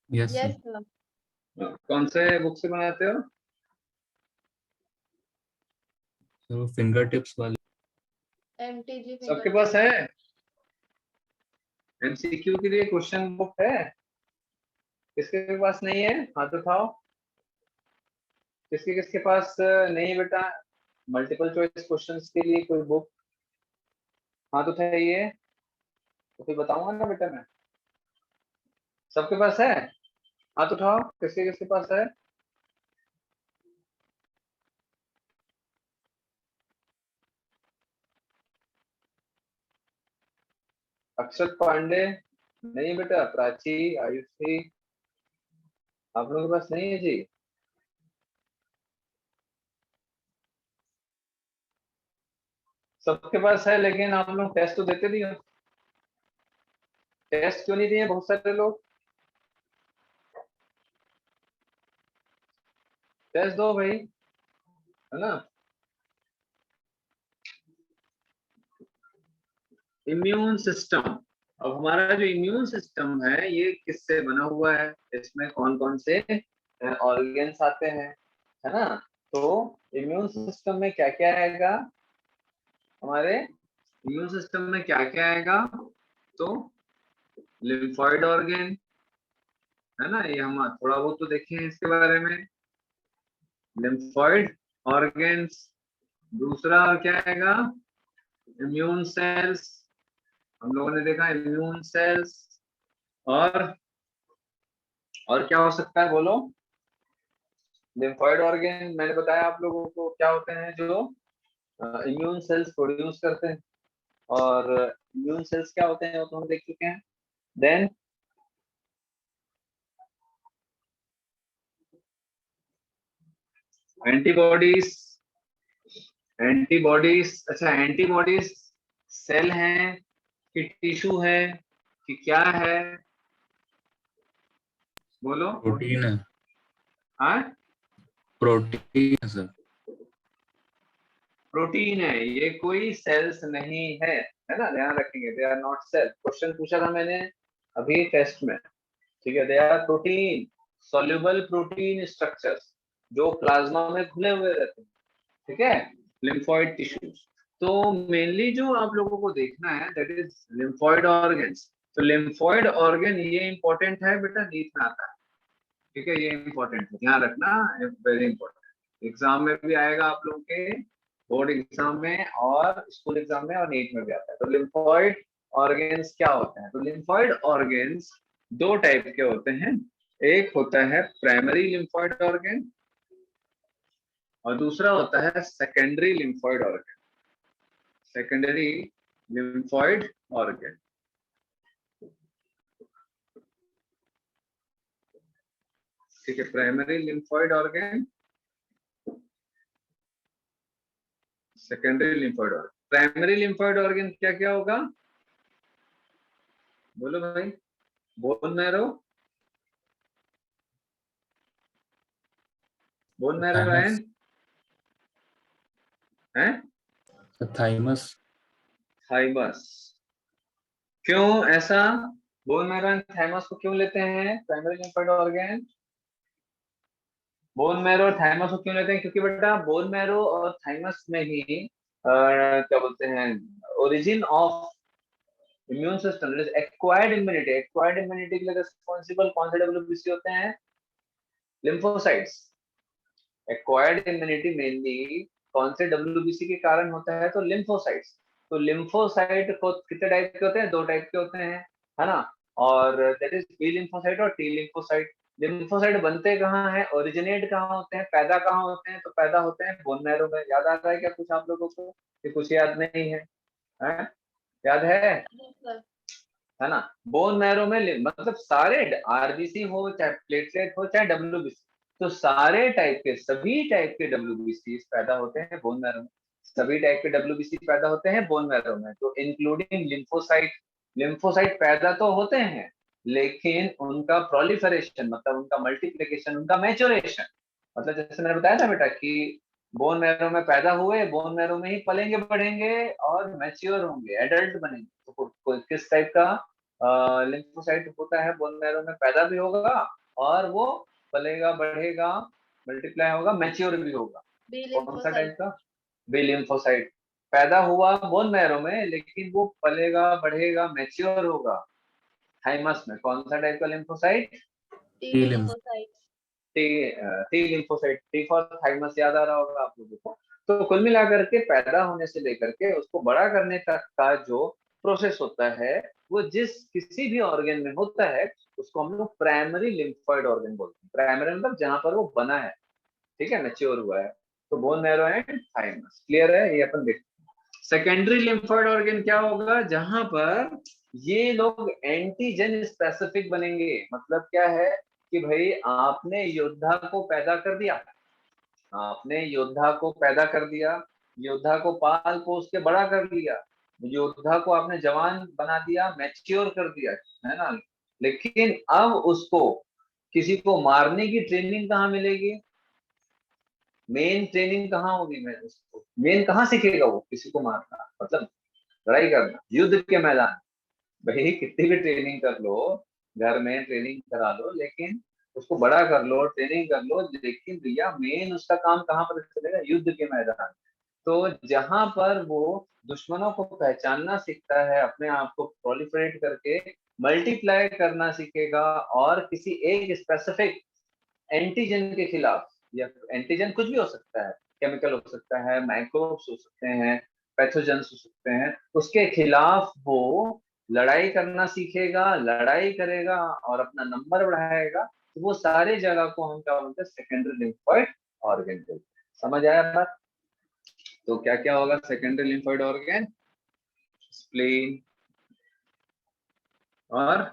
Yes yes sir. सर। कौन से बुक से बनाते हो? तो फिंगर टिप्स वाले। एमटीजी सबके पास है? एमसीक्यू के लिए क्वेश्चन बुक है? किसके पास नहीं है हाथ उठाओ। किसके किसके पास नहीं है बेटा मल्टीपल चॉइस क्वेश्चंस के लिए कोई बुक? हाथ उठाइए तो फिर बताऊंगा ना बेटा मैं। सबके पास है? हाथ उठाओ किसके किसके पास है। अक्षत पांडे नहीं बेटा, प्राची, आयुषी, आप लोगों के पास नहीं है जी? सबके पास है, लेकिन आप लोग टेस्ट तो देते नहीं हो। टेस्ट क्यों नहीं दिए बहुत सारे लोग? टेस्ट दो भाई, है ना। इम्यून सिस्टम, अब हमारा जो इम्यून सिस्टम है ये किससे बना हुआ है, इसमें कौन कौन से ऑर्गन्स आते हैं, है ना। तो इम्यून सिस्टम में क्या क्या आएगा, हमारे इम्यून सिस्टम में क्या क्या आएगा? तो लिम्फॉइड ऑर्गन, है ना, ये हम थोड़ा बहुत तो देखे हैं इसके बारे में। लिम्फॉइड ऑर्गन्स, दूसरा और क्या आएगा? इम्यून सेल्स, हम लोगों ने देखा इम्यून सेल्स। और क्या हो सकता है बोलो? लिम्फॉइड ऑर्गन मैंने बताया आप लोगों को क्या होते हैं, जो इम्यून सेल्स प्रोड्यूस करते हैं। और इम्यून सेल्स क्या होते हैं वो तो हम देख चुके हैं। देन एंटीबॉडीज, एंटीबॉडीज, अच्छा एंटीबॉडीज सेल हैं कि टिश्यू है कि क्या है, बोलो। प्रोटीन है। हाँ प्रोटीन है सर। प्रोटीन है, ये कोई सेल्स नहीं है ना, ध्यान रखेंगे। They are not cell, question पूछा था मैंने अभी टेस्ट में, ठीक है। They are protein, soluble protein structures जो प्लाज्मा में घुले हुए रहते हैं, ठीक है। लिम्फॉइड टिश्यूज, तो मेनली जो आप लोगों को देखना है दैट इज लिम्फॉइड ऑर्गन्स। तो लिम्फॉइड ऑर्गन ये इंपॉर्टेंट है बेटा, नीट में आता है, ठीक है, ये इंपॉर्टेंट है, ध्यान रखना, वेरी इंपॉर्टेंट। एग्जाम में भी आएगा आप लोगों के, बोर्ड एग्जाम में और स्कूल एग्जाम में और नीट में भी आता है। तो लिम्फॉइड ऑर्गन्स क्या होते हैं? तो लिम्फॉइड ऑर्गन्स दो टाइप के होते हैं, एक होता है प्राइमरी लिम्फॉइड ऑर्गन और दूसरा होता है secondary lymphoid organ. Secondary lymphoid organ, ठीक है, primary lymphoid organ, secondary lymphoid organ. Primary lymphoid organ क्या क्या होगा, बोलो भाई। Bone marrow, bone marrow thymus. है थाइमस। थाइमस। क्यों ऐसा? बोन मैरो एंड थाइमस को क्यों लेते हैं primary lymphoid organ? Bone marrow और थाइमस को क्यों लेते हैं? क्योंकि बेटा बोन मैरो और थाइमस में ही क्या बोलते हैं, origin of immune system, acquired immunity. Acquired immunity के लिए रिस्पॉन्सिबल कौन से डब्ल्यूबीसी होते हैं? लिम्फोसाइट्स। एक्वायर्ड इम्यूनिटी मेनली कौन से डब्ल्यूबीसी के कारण होता है? तो लिम्फोसाइट्स। तो लिम्फोसाइट को कितने टाइप के होते हैं? दो टाइप के होते हैं, है ना। और दैट इज बी लिम्फोसाइट और टी लिम्फोसाइट। लिम्फोसाइट बनते कहाँ हैं, ओरिजिनेट कहाँ होते हैं, पैदा कहाँ होते हैं? तो पैदा होते हैं बोन मैरो में। याद आ रहा है क्या कुछ आप लोगों को कि कुछ याद नहीं है, हैं? याद है? Yes sir. है ना। बोन मैरो में मतलब सारे आरबीसी हो चाहे प्लेटलेट हो चाहे डब्ल्यूबीसी, तो सारे टाइप के सभी टाइप के डब्ल्यूबीसी पैदा होते हैं बोन मैरो में। सभी टाइप के डब्ल्यूबीसी पैदा होते हैं बोन मैरो में, तो इंक्लूडिंग लिम्फोसाइट। लिम्फोसाइट पैदा तो होते हैं, लेकिन उनका प्रोलिफरेशन मतलब उनका मल्टीप्लिकेशन, उनका मैच्योरेशन, मतलब जैसे मैंने बताया था बेटा कि बोन मैरो में पैदा हुए, बोन मैरो में ही पलेंगे बढ़ेंगे और मैच्योर होंगे, एडल्ट बनेंगे। तो किस टाइप का लिम्फोसाइट होता है बोन मैरो में, पैदा भी होगा और वो पलेगा बढ़ेगा मल्टीप्लाई होगा मैच्योर भी होगा। बी कौन सा टाइप लिम्फोसाइट। का? बी लिम्फोसाइट पैदा हुआ बोन मैरो में, लेकिन वो पलेगा बढ़ेगा मैच्योर होगा थाइमस में। कौन सा टाइप का lymphocyte? T T lymph lymphocyte. T T lymphocyte, T for thymus याद आ रहा होगा आप लोगों को। तो कुल मिलाकर के पैदा होने से लेकर के उसको बड़ा करने तक का जो प्रोसेस होता है, वो जिस किसी भी ऑर्गन में होता है उसको हम लोग प्राइमरी लिम्फॉइड ऑर्गन बोलते हैं। प्राइमरी मतलब जहां पर वो बना है, ठीक है, मैच्योर हुआ है। तो bone marrow and thymus, clear है, ये अपन देखते हैं। सेकेंडरी लिम्फॉइड ऑर्गन क्या होगा? जहां पर ये लोग एंटीजन स्पेसिफिक बनेंगे। मतलब क्या है कि भाई आपने योद्धा को पैदा कर दिया, आपने योद्धा को पैदा कर दिया, योद्धा को पाल पोस के बड़ा कर लिया, योद्धा को आपने जवान बना दिया, मैच्योर कर दिया, है ना। लेकिन अब उसको किसी को मारने की ट्रेनिंग कहाँ मिलेगी? मेन ट्रेनिंग कहाँ होगी? मैं उसको मेन कहाँ सीखेगा वो किसी को मारना, मतलब लड़ाई करना युद्ध के मैदान। भाई कितनी भी ट्रेनिंग कर लो, घर में ट्रेनिंग करा लो, लेकिन उसको बड़ा कर लो, ट्रेनिंग कर लो, लेकिन भैया मेन उसका काम कहाँ पर चलेगा? युद्ध के मैदान। तो जहां पर वो दुश्मनों को पहचानना सीखता है, अपने आप को प्रोलिफरेट करके मल्टीप्लाई करना सीखेगा, और किसी एक स्पेसिफिक एंटीजन के खिलाफ, या एंटीजन कुछ भी हो सकता है, केमिकल हो सकता है, माइक्रोब्स हो सकते हैं, पैथोजेंस हो सकते हैं, उसके खिलाफ वो लड़ाई करना सीखेगा, लड़ाई करेगा और अपना नंबर बढ़ाएगा। तो वो सारे जगह को हम क्या बोलते हैं? सेकेंडरी लिम्फॉइड ऑर्गन बोलते हैं। समझ आया बात? तो क्या क्या होगा सेकेंडरी लिम्फॉइड ऑर्गन? स्प्लीन और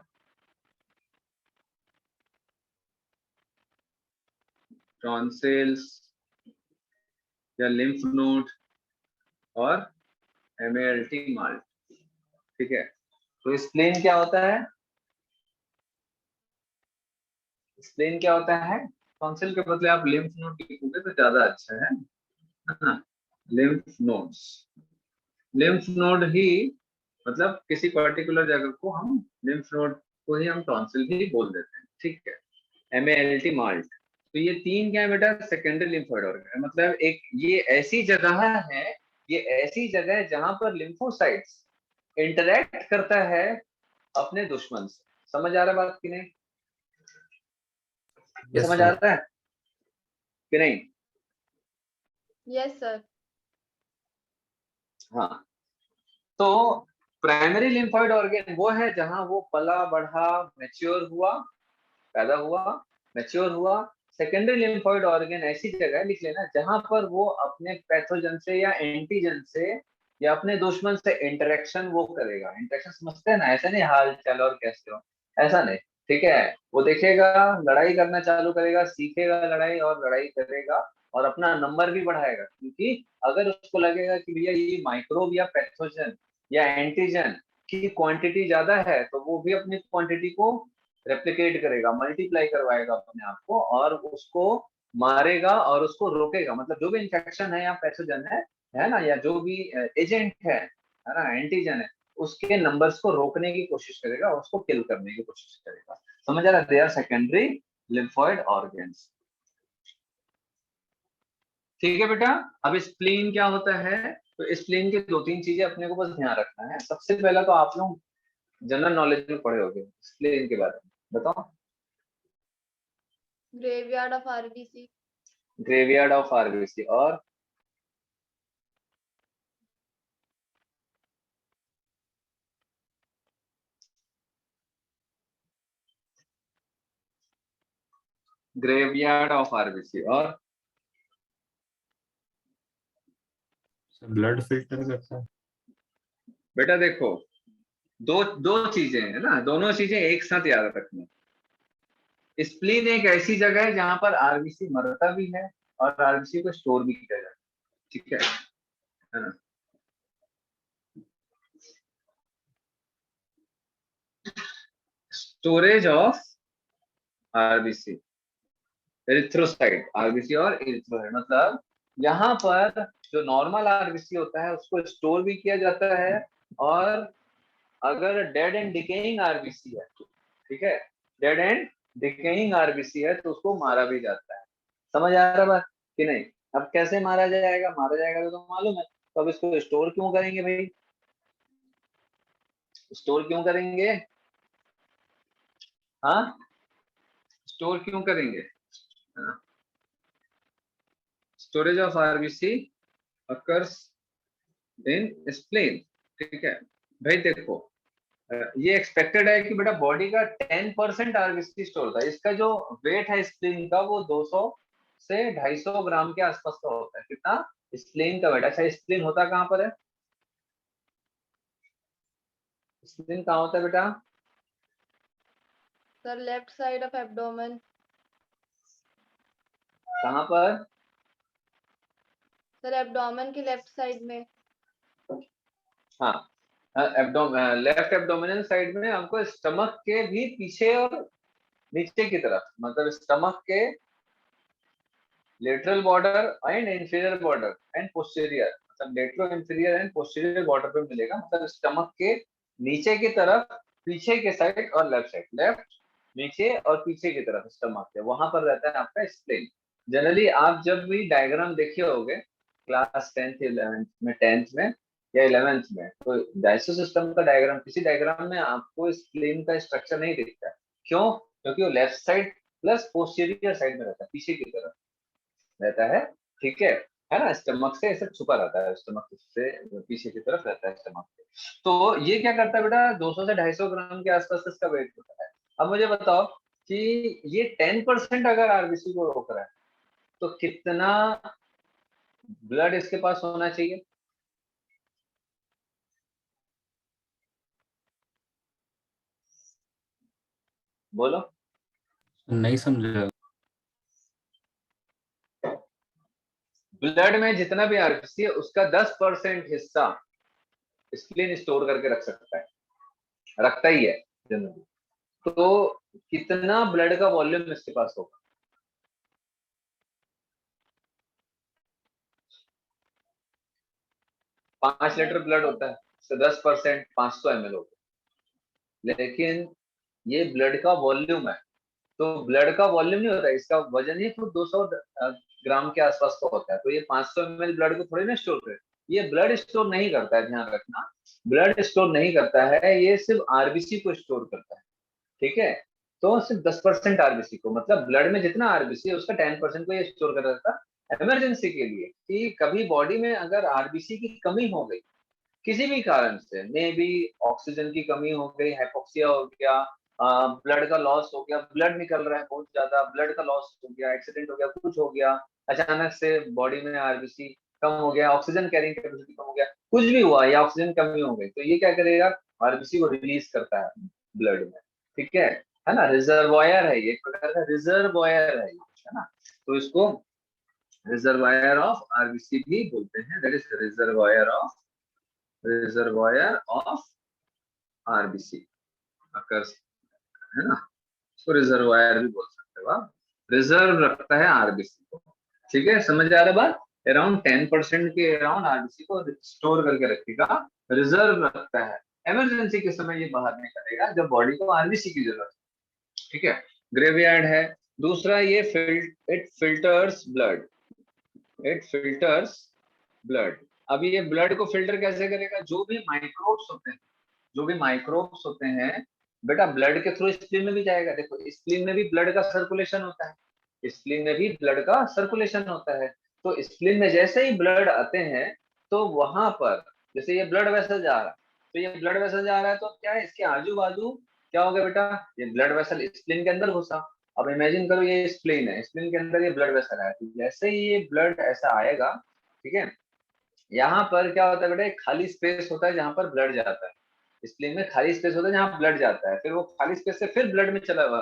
टॉन्सिल्स या लिम्फ नोड और MALT माल्ट, ठीक है। तो स्प्लीन क्या होता है? स्प्लीन क्या होता है? टॉन्सिल के बदले आप लिम्फ नोड लिखोगे तो ज्यादा अच्छा है ना। लिम्फ नोड्स, लिम्फ नोड ही मतलब किसी पर्टिकुलर जगह को हम लिम्फ नोड को ही हम टॉन्सिल ही बोल देते हैं, ठीक है। MALT malt. तो ये तीन क्या है बेटा? Secondary lymphoid organ. मतलब एक ये ऐसी जगह है, ये ऐसी जगह है जहां पर लिम्फोसाइट्स इंटरेक्ट करता है अपने दुश्मन से। समझ आ रहा है बात कि नहीं? yes समझ आ sir रहा है कि नहीं? Yes sir. हाँ। तो प्राइमरी लिम्फोइड ऑर्गन वो है जहां वो पला बढ़ा, मैच्योर हुआ, पैदा हुआ, मैच्योर हुआ। सेकेंडरी लिम्फोइड ऑर्गन ऐसी जगह है, लिख लेना, जहां पर वो अपने पैथोजन से या एंटीजन से या अपने दुश्मन से इंटरेक्शन वो करेगा। इंटरेक्शन समझते हैं ना? ऐसा नहीं हाल चाल और कैसे हो, ऐसा नहीं, ठीक है। वो देखेगा, लड़ाई करना चालू करेगा, सीखेगा लड़ाई और लड़ाई करेगा और अपना नंबर भी बढ़ाएगा। क्योंकि अगर उसको लगेगा कि भैया ये माइक्रोब या पैथोजन या एंटीजन की क्वांटिटी ज्यादा है, तो वो भी अपनी क्वांटिटी को रेप्लिकेट करेगा, मल्टीप्लाई करवाएगा अपने आप को, और उसको मारेगा और उसको रोकेगा। मतलब जो भी इंफेक्शन है या पैथोजन है ना, या जो भी एजेंट है ना, एंटीजन है, उसके नंबर्स को रोकने की कोशिश करेगा, उसको किल करने की कोशिश करेगा। समझ आ रहा है? They are secondary lymphoid organs, ठीक है बेटा। अब स्प्लीन क्या होता है? तो स्प्लीन की दो तीन चीजें अपने को बस ध्यान रखना है। सबसे पहला तो आप लोग जनरल नॉलेज में पढ़े होंगे स्प्लीन के बारे में, बताओ। Graveyard of RBC. Graveyard of RBC और ग्रेवयार्ड ऑफ आरबीसी और ब्लड फिल्टर करता है। बेटा देखो, दो दो चीजें है ना, दोनों चीजें एक साथ याद रखनी। स्प्लीन एक ऐसी जगह है जहां पर आरबीसी मरता भी है और आरबीसी को स्टोर भी किया जाता है, ठीक है ना। Storage of RBC, erythrocyte, RBC और एरिथ्रोसाइट, मतलब यहाँ पर जो नॉर्मल आरबीसी होता है उसको स्टोर भी किया जाता है, और अगर डेड एंड डिकेइंग आरबीसी है, ठीक है, डेड एंड डिकेइंग आरबीसी है तो उसको मारा भी जाता है। समझ आ रहा बात कि नहीं? अब कैसे मारा जाएगा, मारा जाएगा तो मालूम है, तो अब इसको स्टोर क्यों करेंगे भाई, स्टोर क्यों करेंगे, हाँ स्टोर क्यों करेंगे, storage of RBC occurs in spleen, ठीक है भाई। देखो ये एक्सपेक्टेड है कि बेटा बॉडी का 10% आरबीसी स्टोर होता है, इसका जो वेट है स्प्लीन का वो 200 से 250 ग्राम के आसपास का होता है। कितना स्प्लीन का वेट? अच्छा स्प्लीन होता कहाँ पर है, स्प्लीन कहाँ होता है बेटा? Sir left side of abdomen. कहाँ पर? सर एब्डोमेन की लेफ्ट साइड में। हाँ लेफ्ट एब्डोमिनल साइड में, हमको स्टमक के भी पीछे और नीचे की तरफ, मतलब स्टमक के lateral border and inferior border and posterior, मतलब लेटरो इंफीरियर एंड पोस्टीरियर बॉर्डर पे मिलेगा, मतलब स्टमक के नीचे की तरफ, पीछे के साइड और लेफ्ट साइड, लेफ्ट नीचे और पीछे की तरफ स्टमक के, वहां पर रहता है आपका स्प्लीन। जनरली आप जब भी डायग्राम देखे होगे क्लास 10th 11th में, 10th में या 11th में, तो डाइजेस्टिव सिस्टम का डायग्राम, किसी डायग्राम में आपको स्प्लीन का स्ट्रक्चर नहीं दिखता है। क्यों? क्योंकि वो left side plus posterior side में रहता है, पीछे की तरफ रहता है, ठीक है ना। स्टमक से ऐसे छुपा रहता है, स्टमक से पीछे की तरफ रहता है स्टमक से। तो ये क्या करता है बेटा, 200 से 250 ग्राम के आसपास इसका वेट होता है। अब मुझे बताओ कि ये 10% अगर आरबीसी को रोक रहा है तो कितना ब्लड इसके पास होना चाहिए? बोलो। नहीं समझा। ब्लड में जितना भी आरबीसी है उसका 10% हिस्सा स्प्लीन स्टोर करके रख सकता है, रखता ही है जनरली। तो कितना ब्लड का वॉल्यूम इसके पास होगा? 5 लीटर ब्लड होता है, तो 10% 500 ml होता है, लेकिन ये ब्लड का वॉल्यूम है, तो ब्लड का वॉल्यूम नहीं होता, इसका वजन ही खुद 200 ग्राम के आसपास का होता है। तो ये 500 ml ब्लड को थोड़ी ना स्टोर करे, ये ब्लड स्टोर नहीं करता है, ध्यान रखना, ब्लड स्टोर नहीं करता है, ये सिर्फ आरबीसी को स्टोर करता है, ठीक है। तो सिर्फ 10% आरबीसी को, मतलब ब्लड में जितना आरबीसी है उसका 10% को ये स्टोर कर रखता है इमरजेंसी के लिए, कि कभी बॉडी में अगर आरबीसी की कमी हो गई किसी भी कारण से, मे बी ऑक्सीजन की कमी हो गई, हाइपोक्सिया हो गया, ब्लड का लॉस हो गया, ब्लड निकल रहा है बहुत ज्यादा, ब्लड का लॉस हो गया, एक्सीडेंट हो गया, कुछ हो गया, अचानक से बॉडी में आरबीसी कम हो गया, ऑक्सीजन कैरिंग कैपेसिटी कम हो गया, कुछ भी हुआ या ऑक्सीजन कमी हो गई, तो ये क्या करेगा, आरबीसी को रिलीज करता है ब्लड में, ठीक है ना। रिजर्वायर है ये, एक प्रकार का रिजर्वायर है ये, है ना। तो इसको रिजर्वायर ऑफ आरबीसी भी बोलते हैं, that is reservoir of RBC occurs, है ना। इसको रिजर्वायर भी बोल सकते हो आप, रिजर्व रखता है आरबीसी को, ठीक है, समझ आ रहा बात। अराउंड 10% के अराउंड आरबीसी को स्टोर करके रखेगा, रिजर्व रखता है, इमरजेंसी के समय ये बाहर निकलेगा जब बॉडी को आरबीसी की जरूरत है, ठीक है। ग्रेवयार्ड है दूसरा, ये it filters blood, it filters blood. अब ये ब्लड को फिल्टर कैसे करेगा, जो भी माइक्रोब्स होते हैं, जो भी माइक्रोब्स होते हैं बेटा ब्लड के थ्रू स्प्लीन में भी जाएगा। देखो स्प्लीन में भी ब्लड का सर्कुलेशन होता है, स्प्लीन में भी ब्लड का सर्कुलेशन होता है, तो स्प्लीन में जैसे ही ब्लड आते हैं तो वहां पर, जैसे ये ब्लड वेसल जा रहा है, तो ये ब्लड वेसल जा रहा है तो क्या है, इसके आजू बाजू क्या होगा बेटा, ये ब्लड वेसल स्प्लीन के अंदर घुसा। अब इमेजिन करो ये स्प्लीन है, स्प्लीन के अंदर ये ब्लड वेसल है, तो जैसे ही ये ब्लड ऐसा आएगा, ठीक है, यहाँ पर क्या होता है बेटा, एक खाली स्पेस होता है जहां पर ब्लड जाता है, स्प्लीन में खाली स्पेस होता है जहाँ ब्लड जाता है, फिर वो खाली स्पेस से फिर ब्लड में चला हुआ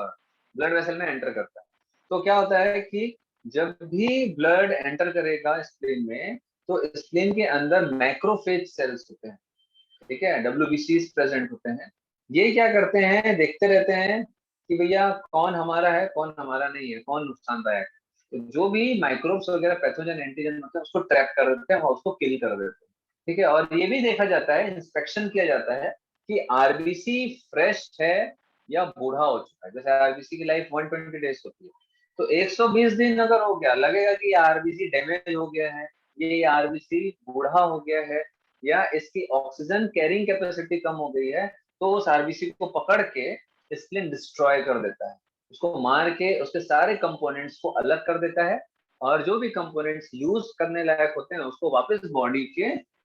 ब्लड वेसल में एंटर करता है। तो क्या होता है कि जब भी ब्लड एंटर करेगा स्प्लीन में, तो स्प्लीन के अंदर मैक्रोफेज सेल्स होते हैं, ठीक है, WBC प्रेजेंट होते हैं। ये क्या करते हैं, देखते रहते हैं कि भैया कौन हमारा है कौन हमारा नहीं है, कौन नुकसानदायक है। तो जो भी माइक्रोब्स वगैरह पैथोजन एंटीजन होते हैं उसको ट्रैप कर देते हैं और उसको किल कर देते हैं, ठीक है। और ये भी देखा जाता है, इंस्पेक्शन किया जाता है कि आरबीसी फ्रेश है या बूढ़ा हो चुका है। जैसे आरबीसी की लाइफ 120 डेज होती है, तो 120 दिन अगर हो गया, लगेगा कि आरबीसी डैमेज हो गया है, ये आरबीसी बूढ़ा हो गया है, या इसकी ऑक्सीजन कैरिंग कैपेसिटी कम हो गई है, तो उस आरबीसी को पकड़ के स्प्लीन डिस्ट्रॉय कर देता है, उसको मार के उसके सारे कंपोनेंट्स को अलग कर देता है, और जो भी कंपोनेंट्स यूज करने लायक होते हैं उसको वापस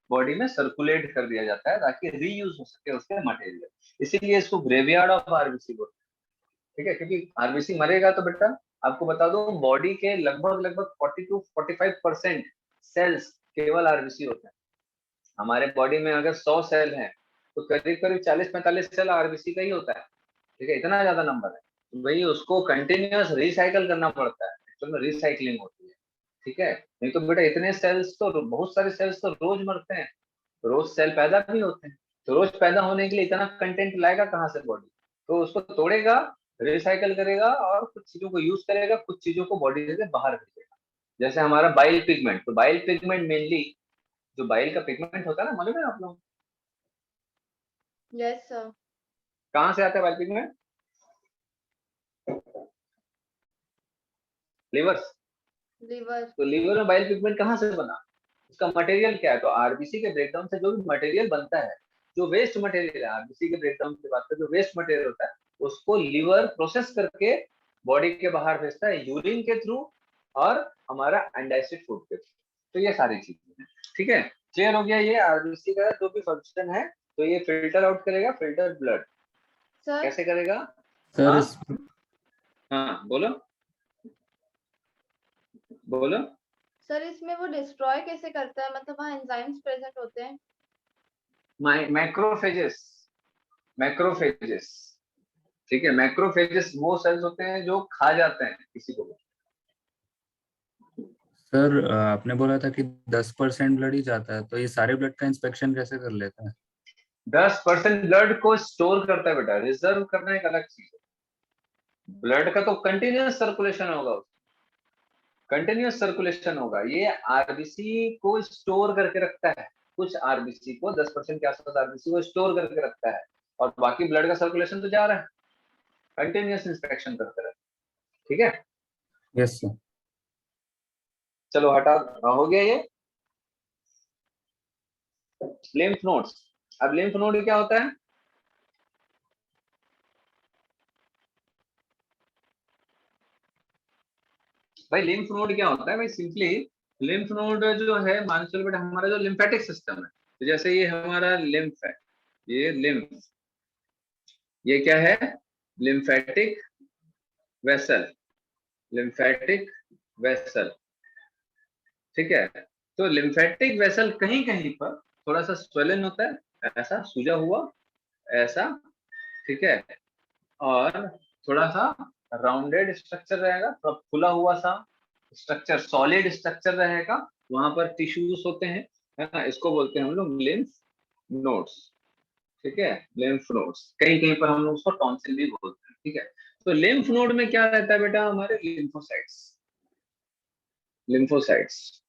बॉडी में सर्कुलेट कर दिया जाता है ताकि रीयूज हो सके उसके मटेरियल। इसीलिए इसको ग्रेवयार्ड ऑफ आरबीसी बोलते हैं, ठीक है। क्योंकि आरबीसी मरेगा तो बेटा आपको बता दो, बॉडी के लगभग 40 to 45% सेल्स केवल आरबीसी होते हैं। हमारे बॉडी में अगर 100 सेल हैं तो करीब 40-45 सेल आरबीसी का ही होता है, ठीक है, इतना ज्यादा नंबर है। तो भाई उसको कंटिन्यूअस रिसाइकल करना पड़ता है, एक्चुअल में रिसाइकलिंग होती है, ठीक है। नहीं तो बेटा इतने सेल्स तो, बहुत सारे सेल्स तो रोज मरते हैं, रोज सेल पैदा भी होते हैं, तो रोज पैदा होने के लिए इतना कंटेंट लाएगा कहाँ से बॉडी, तो उसको तोड़ेगा, रिसाइकल करेगा और कुछ चीजों को यूज करेगा, कुछ चीजों को बॉडी से बाहर भेजेगा। जैसे हमारा बाइल पिगमेंट, तो बाइल पिगमेंट मेनली, जो बाइल का पिगमेंट होता है ना, मालूम है आप लोग यस सर। कहाँ से आता है बाइल पिगमेंट? लिवर। लिवर। तो लिवर में बाइल पिगमेंट कहाँ से बना, उसका मटेरियल क्या है? तो आरबीसी के ब्रेकडाउन से जो भी मटेरियल बनता है, जो वेस्ट मटेरियल है, आरबीसी के ब्रेकडाउन की बात करें, जो वेस्ट मटेरियल होता है उसको लिवर प्रोसेस करके बॉडी के बाहर भेजता है, यूरिन के थ्रू और हमारा अनडाइजेस्टेड फूड के थ्रू। तो ये सारी चीजें हैं, ठीक है। क्लियर हो गया ये आरबीसी का जो भी फंक्शन है। तो ये फिल्टर आउट करेगा, फिल्टर ब्लड सर कैसे करेगा? सर हाँ इस हाँ बोलो बोलो। सर इसमें वो डिस्ट्रॉय कैसे करता है, मतलब वहाँ एंजाइम्स प्रेजेंट होते हैं? मैक्रोफेजेस, मैक्रोफेजेस, ठीक है। मैक्रोफेजेस वो सेल्स होते हैं जो खा जाते हैं किसी को। सर आपने बोला था कि 10% ब्लड ही जाता है, तो ये सारे ब्लड का इंस्पेक्शन कैसे कर लेता है? 10% ब्लड को स्टोर करता है बेटा, रिजर्व करना एक अलग चीज है। ब्लड का तो कंटिन्यूअस सर्कुलेशन होगा, कंटिन्यूअस सर्कुलेशन होगा। ये आरबीसी को स्टोर करके रखता है, कुछ आरबीसी को 10% के आसपास आरबीसी को स्टोर करके रखता है, और बाकी ब्लड का सर्कुलेशन तो जा रहा है, कंटिन्यूअस इंस्पेक्शन करते रहता है, ठीक है। Yes sir. चलो हटा, हो गया ये लिम्फ नोड्स। अब लिम्फ नोड क्या होता है? भाई लिम्फ नोड क्या होता है? भाई सिंपली लिम्फ नोड जो है, मान चलो बेटा हमारा जो लिम्फेटिक सिस्टम है, तो जैसे ये हमारा लिम्फ है, ये लिम्फ, ये क्या है? लिम्फेटिक वेसल, लिम्फेटिक वेसल, ठीक है। तो लिम्फेटिक वेसल कहीं कहीं पर थोड़ा सा स्वेलन होता है, ऐसा सूजा हुआ, ऐसा, ठीक है, और थोड़ा सा राउंडेड स्ट्रक्चर रहेगा, थोड़ा फुला हुआ सा स्ट्रक्चर, सॉलिड स्ट्रक्चर रहेगा, वहां पर टिश्यूज होते हैं, है ना, इसको बोलते हैं हम लोग लिम्फ नोड्स, ठीक है, लिम्फ नोड्स। कहीं कहीं पर हम लोग उसको टॉन्सिल भी बोलते हैं, ठीक है। तो लिम्फ नोड में क्या रहता है बेटा? हमारे लिम्फोसाइट्स, लिम्फोसाइट्स।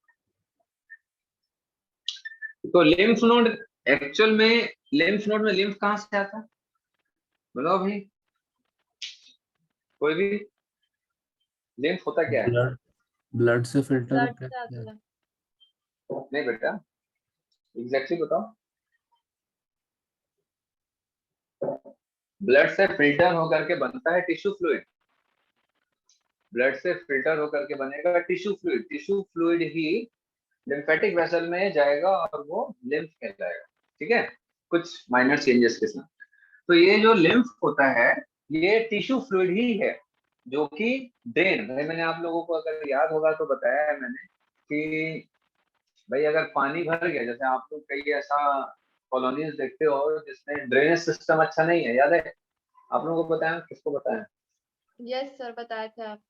तो लिम्फ नोड एक्चुअल में, लिम्फ नोड में लिम्फ कहाँ से आता है बताओ भाई, कोई भी? लिम्फ होता क्या है? ब्लड, ब्लड से फिल्टर ब्लड होकर से आता है। नहीं बेटा, एग्जैक्टली बताओ। ब्लड से फिल्टर होकर के बनता है टिश्यू फ्लूइड, ब्लड से फिल्टर होकर के बनेगा टिश्यू फ्लूइड, टिश्यू फ्लूइड ही लिम्फेटिक वेसल में जाएगा और वो लिम्फ कहलाएगा, ठीक है, कुछ माइनर चेंजेस के साथ। तो ये जो लिम्फ होता है ये टिश्यू फ्लूइड ही है, जो कि ड्रेन, भाई मैंने आप लोगों को अगर याद होगा तो बताया है मैंने कि भाई अगर पानी भर गया, जैसे आप लोग कई ऐसा कॉलोनीज देखते हो जिसमें ड्रेनेज सिस्टम अच्छा नहीं है, याद है? आप लोगों को बताया, किसको बताया? यस सर, बताए थे आप।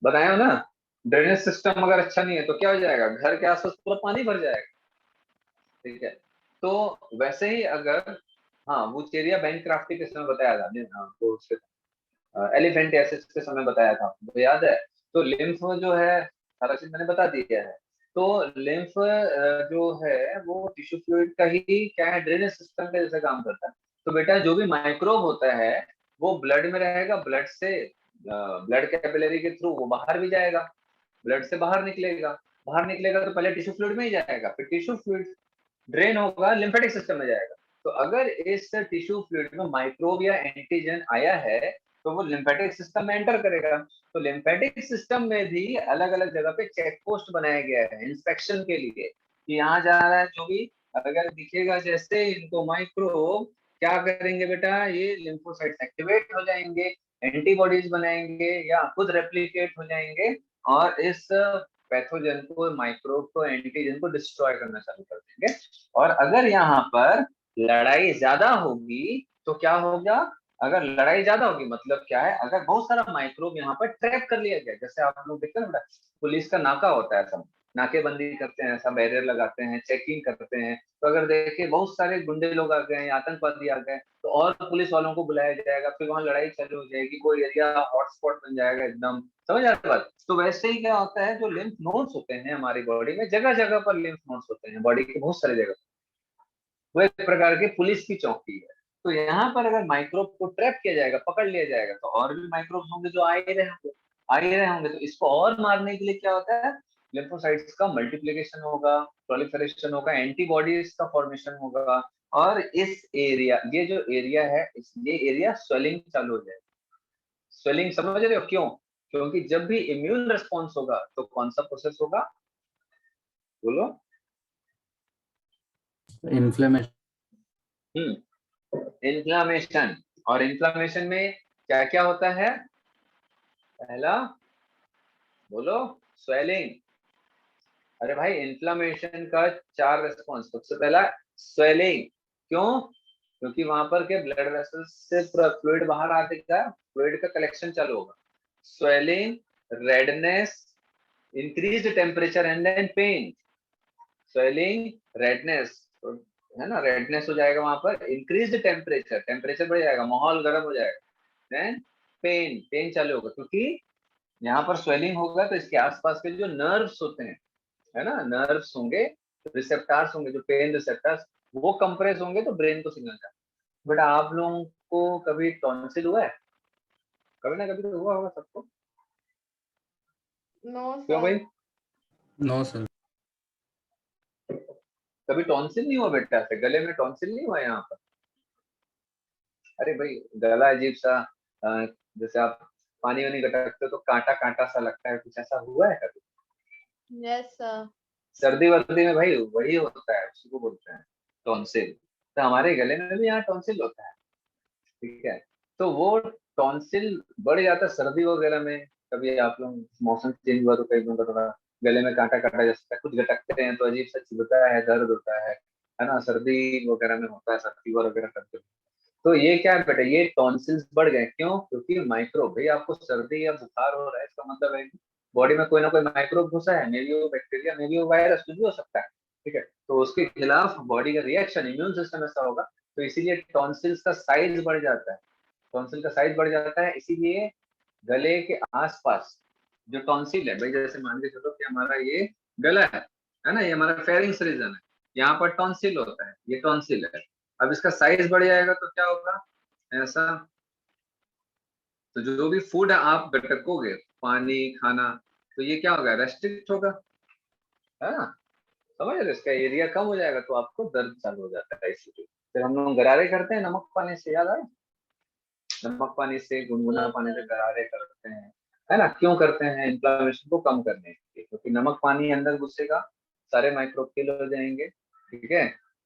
बताया हो ना? ड्रेनेज सिस्टम अगर अच्छा नहीं है तो क्या हो जाएगा, घर के आसपास पूरा पानी भर जाएगा, ठीक है? तो वैसे ही अगर, हाँ वुचेरिया बैंक्राफ्टी के समय बताया था वो उसके एलिफेंटियासिस के समय बताया था, तो याद है? तो लिम्फ जो है, सारा चीज मैंने बता दिया है। तो लिम्फ जो है वो टिश्यू फ्लूइड का ही क्या है, ड्रेनेज सिस्टम का जैसे काम करता है। तो बेटा जो भी माइक्रोब होता है वो ब्लड में रहेगा, ब्लड से ब्लड कैपिलरी के थ्रू वो बाहर भी जाएगा, ब्लड से बाहर निकलेगा, बाहर निकलेगा तो पहले टिश्यू फ्लूइड में ही जाएगा, फिर टिश्यू फ्लूइड ड्रेन होगा, लिम्फेटिक सिस्टम में जाएगा। तो अगर इस टिश्यू फ्लूइड में माइक्रोब या एंटीजन आया है तो वो लिम्फेटिक सिस्टम में एंटर करेगा। तो लिम्फेटिक सिस्टम में भी अलग अलग जगह पे चेक पोस्ट बनाया गया है इंस्पेक्शन के लिए, कि यहाँ जा रहा है जो भी अगर दिखेगा जैसे इनको माइक्रोब, क्या करेंगे बेटा, ये लिम्फोसाइट्स एक्टिवेट हो जाएंगे, एंटीबॉडीज बनाएंगे या खुद रेप्लिकेट हो जाएंगे और इस पैथोजन को, माइक्रोब को, एंटीजन को डिस्ट्रॉय करना चालू कर देंगे। और अगर यहाँ पर लड़ाई ज्यादा होगी तो क्या होगा, अगर लड़ाई ज्यादा होगी मतलब क्या है, अगर बहुत सारा माइक्रोब यहाँ पर ट्रैप कर लिया गया, जैसे आप लोग देखते हैं ना पुलिस का नाका होता है, सब नाकेबंदी करते हैं, सब बैरियर लगाते हैं, चेकिंग करते हैं, तो अगर देखिए बहुत सारे गुंडे लोग आ गए, आतंकवादी आ गए, तो और पुलिस वालों को बुलाया जाएगा, फिर वहां लड़ाई चालू हो जाएगी, कोई एरिया हॉटस्पॉट बन जाएगा एकदम, समझ आ रहा है बात? तो वैसे ही क्या होता है, जो लिम्फ नोड्स होते हैं हमारी बॉडी में, जगह जगह पर लिम्फ नोड्स होते हैं बॉडी के बहुत सारी जगह, वो एक प्रकार की पुलिस की चौकी है। तो यहाँ पर अगर माइक्रोब को ट्रैप किया जाएगा, पकड़ लिया जाएगा, तो और भी माइक्रोब्स होंगे जो आ ही रहे होंगे, आ ही रहे होंगे, तो इसको और मारने के लिए क्या होता है, लिम्फोसाइट्स का मल्टीप्लिकेशन होगा, प्रोलिफरेशन होगा, एंटीबॉडीज का फॉर्मेशन होगा, और इस एरिया, ये जो एरिया है, ये एरिया स्वेलिंग चालू हो जाएगा। स्वेलिंग समझ रहे हो क्यों? क्योंकि जब भी इम्यून रिस्पॉन्स होगा तो कौन सा प्रोसेस होगा, बोलो? इन्फ्लेमेशन। इन्फ्लामेशन। और इन्फ्लामेशन में क्या क्या होता है? पहला बोलो, स्वेलिंग। अरे भाई इन्फ्लामेशन का 4 रिस्पॉन्स, सबसे पहला स्वेलिंग। क्यों? क्योंकि वहां पर के ब्लड वेसल्स से पूरा फ्लूइड बाहर आएगा, फ्लूइड का कलेक्शन चालू होगा। Swelling, redness, increased temperature and then pain. Swelling, redness, है ना, रेडनेस हो जाएगा वहां पर, इंक्रीज्ड टेम्परेचर, टेम्परेचर बढ़ जाएगा, माहौल गर्म हो जाएगा, देन पेन, पेन चालू होगा, क्योंकि यहाँ पर स्वेलिंग होगा तो इसके आसपास के जो नर्व्स होते हैं, है ना, नर्व्स होंगे, रिसेप्टार्स होंगे, जो पेन रिसेप्टार्स, वो कंप्रेस होंगे तो ब्रेन को सिग्नल जाए। बेटा आप लोगों को कभी टॉन्सिल हुआ है? कभी ना कभी तो हुआ होगा सबको। नो क्यों सर। भाई? No sir. कभी टॉन्सिल नहीं हुआ बेटा, ऐसे गले में टॉन्सिल नहीं हुआ यहाँ पर? अरे भाई गला अजीब सा, जैसे आप पानी वानी गटकते हो तो कांटा कांटा सा लगता है, कुछ ऐसा हुआ है कभी? Yes sir. सर्दी वर्दी में भाई वही होता है, उसी को बोलते हैं टॉन्सिल। तो हमारे गले में भी यहाँ टॉन्सिल होता है, ठीक है? तो वो टॉन्सिल बढ़ जाता है सर्दी वगैरह में, कभी आप लोग मौसम चेंज हुआ तो कई लोगों का थोड़ा गले में कांटा कांटा जैसा कुछ गटकते हैं तो अजीब सा चुभता है, दर्द होता है ना, सर्दी वगैरह में होता है, फीवर वगैरह करते हैं। तो ये क्या है बेटा, ये टॉन्सिल्स बढ़ गए, क्यों? क्योंकि माइक्रोब, भाई आपको सर्दी या बुखार हो रहा है इसका मतलब है कि बॉडी में कोई ना कोई माइक्रोब घुसा है, मे बी वो बैक्टीरिया, मे बी वो वायरस, कुछ भी हो सकता है, ठीक है? तो उसके खिलाफ बॉडी का रिएक्शन, इम्यून सिस्टम ऐसा होगा, तो इसीलिए टॉन्सिल्स का साइज बढ़ जाता है, टॉन्सिल का साइज बढ़ जाता है, इसीलिए गले के आसपास जो टॉन्सिल है, भाई जैसे मान के चलो कि हमारा ये गला है ना, ये हमारा फेरिंग्स रीजन है, यहाँ पर टॉन्सिल होता है, ये टॉन्सिल है। अब इसका साइज बढ़ जाएगा तो क्या होगा, ऐसा, तो जो भी फूड आप गटकोगे, पानी खाना, तो ये क्या होगा, रेस्ट्रिक्ट होगा, है ना, समझ रहे? इसका एरिया कम हो जाएगा तो आपको दर्द चालू हो जाता है, इसलिए फिर हम लोग गरारे करते हैं नमक पानी से, याद आए? नमक पानी से, गुनगुना यस पानी से सर। गरारे करते हैं, है ना? क्यों करते हैं? इन्फ्लेमेशन को कम करने के लिए, क्योंकि नमक पानी अंदर घुसेगा, सारे माइक्रोब किल हो जाएंगे, ठीक है?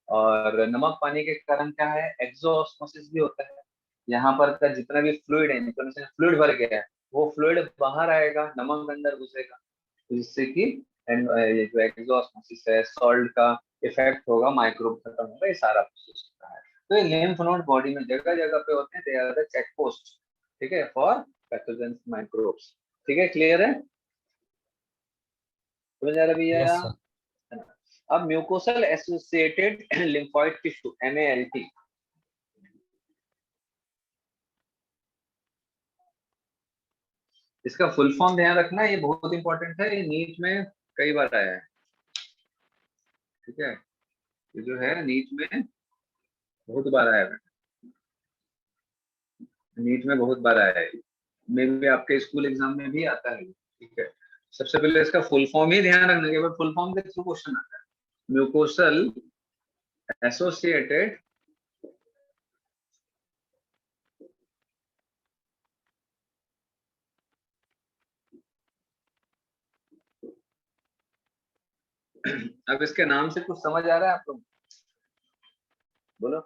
और नमक पानी के कारण क्या है, एक्सोऑस्मोसिस भी होता है, यहाँ पर का जितना भी फ्लूइड है, इन्फ्लेमेशन फ्लूइड भर गया है, वो फ्लूइड बाहर आएगा, नमक अंदर घुसेगा, तो जिससे कि ये जो एक्सोऑस्मोसिस है, सॉल्ट का इफेक्ट होगा, माइक्रोब खत्म होगा, ये सारा प्रोसेस होता है। तो ये लिम्फ नोड बॉडी में जगह जगह पे होते हैं, they are the check post, ठीक है, फॉर पैथोजेंस माइक्रोब्स। ठीक है, क्लियर है, समझ आ रहा भैया? Yes sir. अब mucosal associated lymphoid tissue, MALT, इसका फुल फॉर्म ध्यान रखना, ये बहुत इंपॉर्टेंट है, ये नीट में कई बार आया है, ठीक है, ये जो है नीट में बहुत बार आया है, नीट में बहुत बार आया है, मे भी आपके स्कूल एग्जाम में भी आता है, ठीक है। सबसे पहले इसका फुल फॉर्म ही ध्यान रखने के बाद फुल फॉर्म के थ्रू क्वेश्चन आता है। म्यूकोसल एसोसिएटेड अब इसके नाम से कुछ समझ आ रहा है आप लोग, बोलो।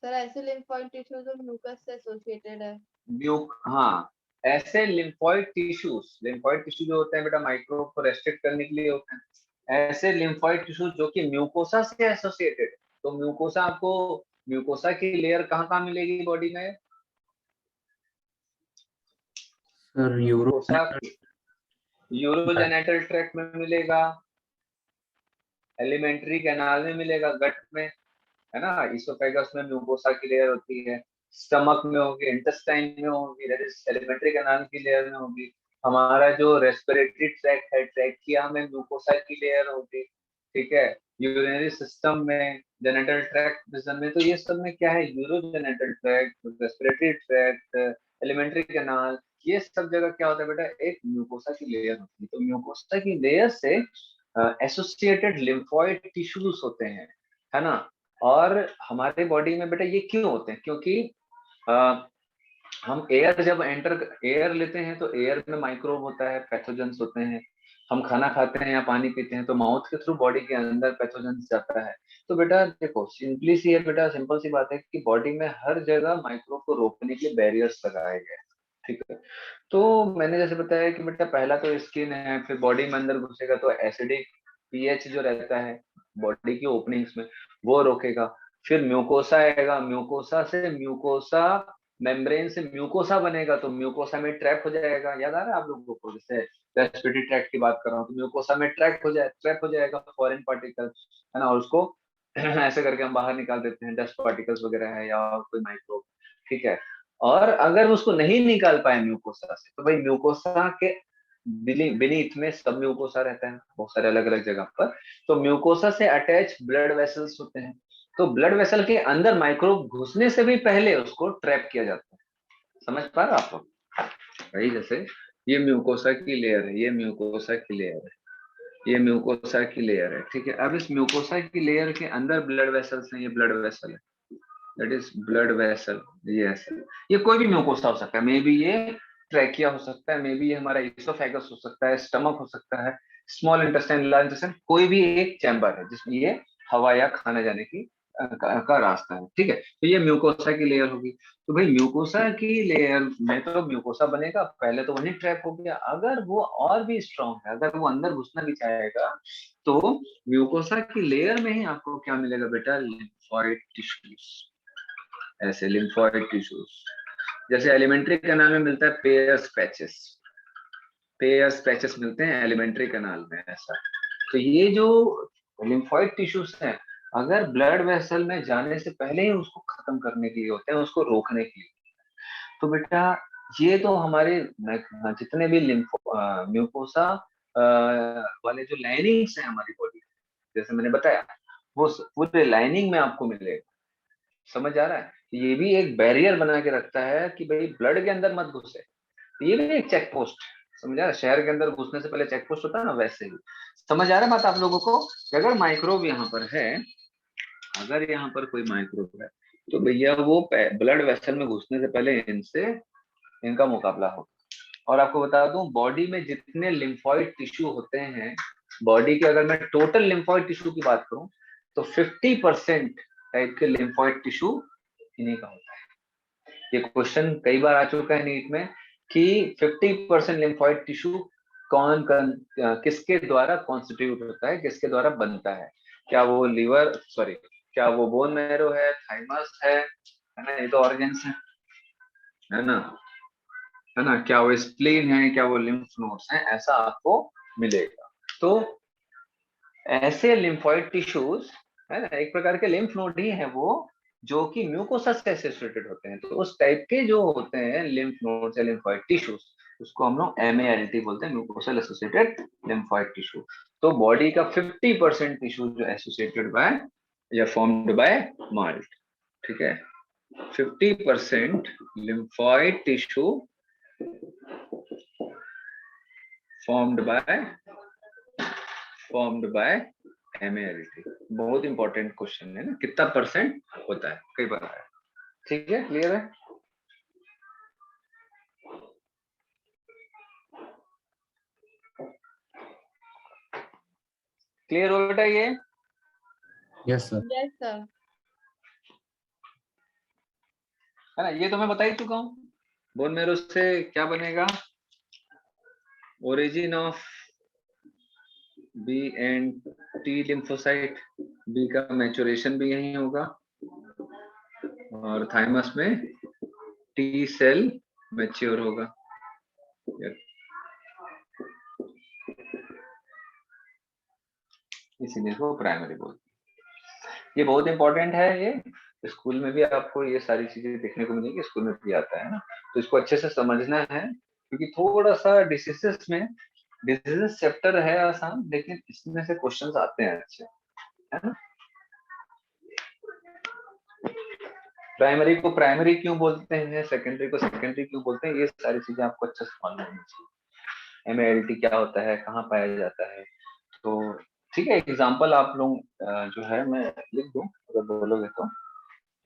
सर ऐसे लिम्फोइड टिश्यू जो म्यूकस से एसोसिएटेड है। हाँ, ऐसे लिम्फोइड टिश्यू जो होते हैं बेटा माइक्रोब को रेस्ट्रिक्ट करने के लिए होते हैं, ऐसे लिम्फोइड टिश्यू जो कि म्यूकोसा से एसोसिएटेड। तो म्यूकोसा, आपको म्यूकोसा की लेयर कहाँ मिलेगी बॉडी में? सर म्यूकोसा यूरोजेनिटल ट्रैक्ट में मिलेगा, एलिमेंट्री कैनाल में मिलेगा, गट में, है ना, इसोफेगस में म्यूकोसा की लेयर होती है, स्टमक में होगी, इंटेस्टाइन में होगी, दैट इज एलिमेंट्री कैनाल की लेयर में होगी, हमारा जो रेस्पिरेटरी ट्रैक्ट है, ट्रैकिया में म्यूकोसा की लेयर होगी, ठीक है, यूरिनरी सिस्टम में, जेनिटल ट्रैक्ट में, तो ये सब में क्या है, urogenital tract, respiratory tract, alimentary canal, ये सब जगह क्या होता है बेटा, एक म्यूकोसा की लेयर होती है। तो म्यूकोसा की लेयर से एसोसिएटेड लिम्फोइड टिश्यूज होते हैं, है ना। और हमारे बॉडी में बेटा ये क्यों होते हैं? क्योंकि हम एयर जब एयर लेते हैं तो एयर में माइक्रोब होता है, पैथोजेंस होते हैं, हम खाना खाते हैं या पानी पीते हैं तो माउथ के थ्रू बॉडी के अंदर पैथोजेंस जाता है। तो बेटा देखो, सिंपली सी है बेटा, सिंपल सी बात है कि बॉडी में हर जगह माइक्रोब को रोकने के लिए बैरियर्स लगाए गए, ठीक है। तो मैंने जैसे बताया कि बेटा पहला तो स्किन है, फिर बॉडी में अंदर घुसेगा तो एसिडिक पीएच जो रहता है बॉडी की ओपनिंग्स में वो रोकेगा, फिर म्यूकोसा आएगा, म्यूकोसा से म्यूकोसा मेम्ब्रेन से म्यूकोसा बनेगा, तो म्यूकोसा में ट्रैप हो जाएगा, याद आ रहा है आप लोगों को, जैसे रेस्पिरेटरी ट्रैक्ट की बात कर रहा हूँ, तो म्यूकोसा में ट्रैप हो जाएगा फॉरेन पार्टिकल, है ना, और उसको ऐसे करके हम बाहर निकाल देते हैं, डस्ट पार्टिकल्स वगैरह है या कोई माइक्रोब, ठीक है। और अगर उसको नहीं निकाल पाए म्यूकोसा से, तो भाई म्यूकोसा के बीनीथ में सब म्यूकोसा रहता है बहुत सारे अलग अलग जगह पर, तो म्यूकोसा से अटैच ब्लड वेसल्स होते हैं, तो ब्लड वेसल के अंदर माइक्रोब घुसने से भी पहले उसको ट्रैप किया जाता है। समझ पा रहे आप लोग? भाई जैसे ये म्यूकोसा की लेयर है, ये म्यूकोसा की लेयर है, ये म्यूकोसा की लेयर है, ठीक है। अब इस म्यूकोसा की लेयर के अंदर ब्लड वेसल्स हैं, ये ब्लड वेसल है, दैट इज ब्लड वेसल, ये कोई भी म्यूकोसा हो सकता है, मे बी ये ट्रैकिया हो सकता है, मे बी ये हमारा इसोफेगस हो सकता है, स्टमक हो सकता है, स्मॉल इंटेस्टाइन, लार्ज इंटेस्टाइन, कोई भी एक चैम्बर है जिसमें ये हवा या खाना जाने की का रास्ता है, ठीक है। तो ये म्यूकोसा की लेयर होगी। तो भाई म्यूकोसा की लेयर में तो म्यूकोसा बनेगा, पहले तो वही ट्रैप हो गया, अगर वो और भी स्ट्रॉन्ग है, अगर वो अंदर घुसना भी चाहेगा, तो म्यूकोसा की लेयर में ही आपको क्या मिलेगा बेटा, लिम्फोइड टिश्यूज, ऐसे लिम्फोइड टिश्यूज, जैसे एलिमेंट्री कैनाल में मिलता है पेयर्स पैचेस मिलते हैं एलिमेंट्री कैनाल में, ऐसा। तो ये जो लिम्फोइड टिश्यूज हैं, अगर ब्लड वेसल में जाने से पहले ही उसको खत्म करने के लिए होते हैं, उसको रोकने के लिए, तो बेटा ये तो हमारे जितने भी म्यूकोसा वाले जो लाइनिंग्स हैं हमारी बॉडी, जैसे मैंने बताया, वो पूरे लाइनिंग में आपको मिलेगा। समझ आ रहा है? ये भी एक बैरियर बना के रखता है कि भाई ब्लड के अंदर मत घुसे, ये भी एक चेक पोस्ट, समझ आ रहा है? शहर के अंदर घुसने से पहले चेक पोस्ट होता है ना, वैसे ही। समझ आ रहा है बात आप लोगों को? अगर माइक्रोब यहाँ पर है, अगर यहाँ पर कोई माइक्रोब है, तो भैया वो ब्लड वेसल में घुसने से पहले इनका मुकाबला हो। और आपको बता दूं, बॉडी में जितने लिम्फोइड टिश्यू होते हैं, बॉडी के अगर मैं टोटल लिम्फोइड टिश्यू की बात करूं, तो 50% टाइप के लिम्फोइड टिश्यू इन्हीं का होता है। ये क्वेश्चन कई बार आ चुका है नीट में कि 50% लिम्फोइड टिश्यू किसके द्वारा कॉन्स्टिट्यूट होता है, किसके द्वारा बनता है? क्या वो लिवर, सॉरी, क्या वो बोन मैरो है, थाइमस है ना, ये तो ऑर्गन्स है ना, है ना? क्या वो स्प्लीन है, क्या वो लिम्फ नोड्स हैं, ऐसा आपको मिलेगा। तो ऐसे लिम्फोइड टिश्यूज, है ना, एक प्रकार के लिम्फ नोड ही है वो, जो कि म्यूकोसा से एसोसिएटेड होते हैं। तो उस टाइप के जो होते हैं लिम्फ नोड्स या लिम्फोइड टिश्यूज, उसको हम लोग MALT बोलते हैं, म्यूकोसल एसोसिएटेड लिम्फोइड टिश्यू। तो बॉडी का 50% टिश्यू जो एसोसिएटेड बाय या फॉर्म्ड बाय माल्ट, ठीक है, 50% lymphoid tissue formed by MALT। बहुत इंपॉर्टेंट क्वेश्चन है ना, कितना परसेंट होता है, कई बार आया। ठीक है, क्लियर है? क्लियर हो बेटा ये? Yes sir. Yes sir. है ना, ये तो मैं बता ही चुका हूँ। बोन मैरो से क्या बनेगा? Origin of B and T lymphocyte, B का मैचुरेशन भी यही होगा, और थाइमस में T सेल मैच्योर होगा। इसीलिए इसको प्राइमरी बोलते हैं। ये बहुत इंपॉर्टेंट है, ये स्कूल में भी आपको ये सारी चीजें देखने को मिलेगी, स्कूल में भी आता है ना, तो इसको अच्छे से समझना है, क्योंकि थोड़ा सा डिसीजेस में, डिसीजेस चैप्टर है आसान, लेकिन इसमें से क्वेश्चंस आते हैं अच्छे, है ना। प्राइमरी को प्राइमरी क्यों बोलते हैं, सेकेंडरी को सेकेंडरी क्यों बोलते हैं, ये सारी चीजें आपको अच्छे से मालूम होनी चाहिए। MALT क्या होता है, कहाँ पाया जाता है, तो ठीक है। एग्जाम्पल आप लोग जो है मैं लिख दूं, अगर बोलोगे तो,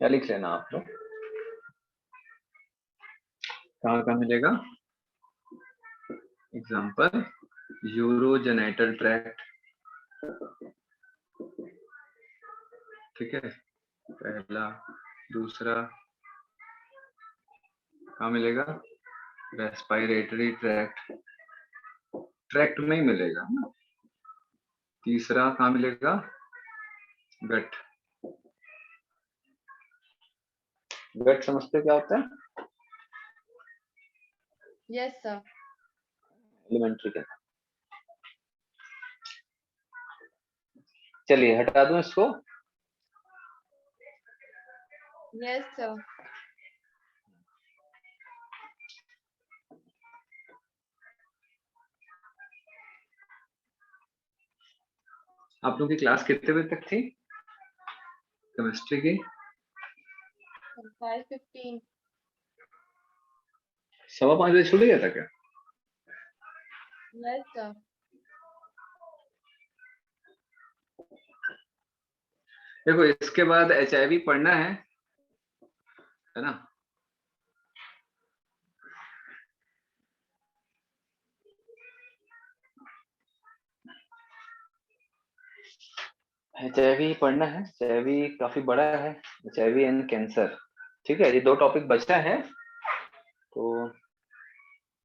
या लिख लेना आप लोग, कहाँ कहाँ मिलेगा एग्जाम्पल? यूरोजेनाइटल ट्रैक्ट, ठीक है, पहला। दूसरा कहाँ मिलेगा? रेस्पिरेटरी ट्रैक्ट, ट्रैक्ट में ही मिलेगा ना। तीसरा कहाँ मिलेगा? गट, गट समझते क्या होता है? Yes sir. एलिमेंट्री का। चलिए हटा दूं इसको। Yes sir. आप लोगों की क्लास कितने बजे तक थी केमिस्ट्री की? 5:15। 5:15 बजे छूट गया था क्या? Yes sir. देखो इसके बाद HIV पढ़ना है ना। HIV पढ़ना है, HIV काफी बड़ा है, HIV एंड कैंसर, ठीक है। ये 2 टॉपिक बचा है,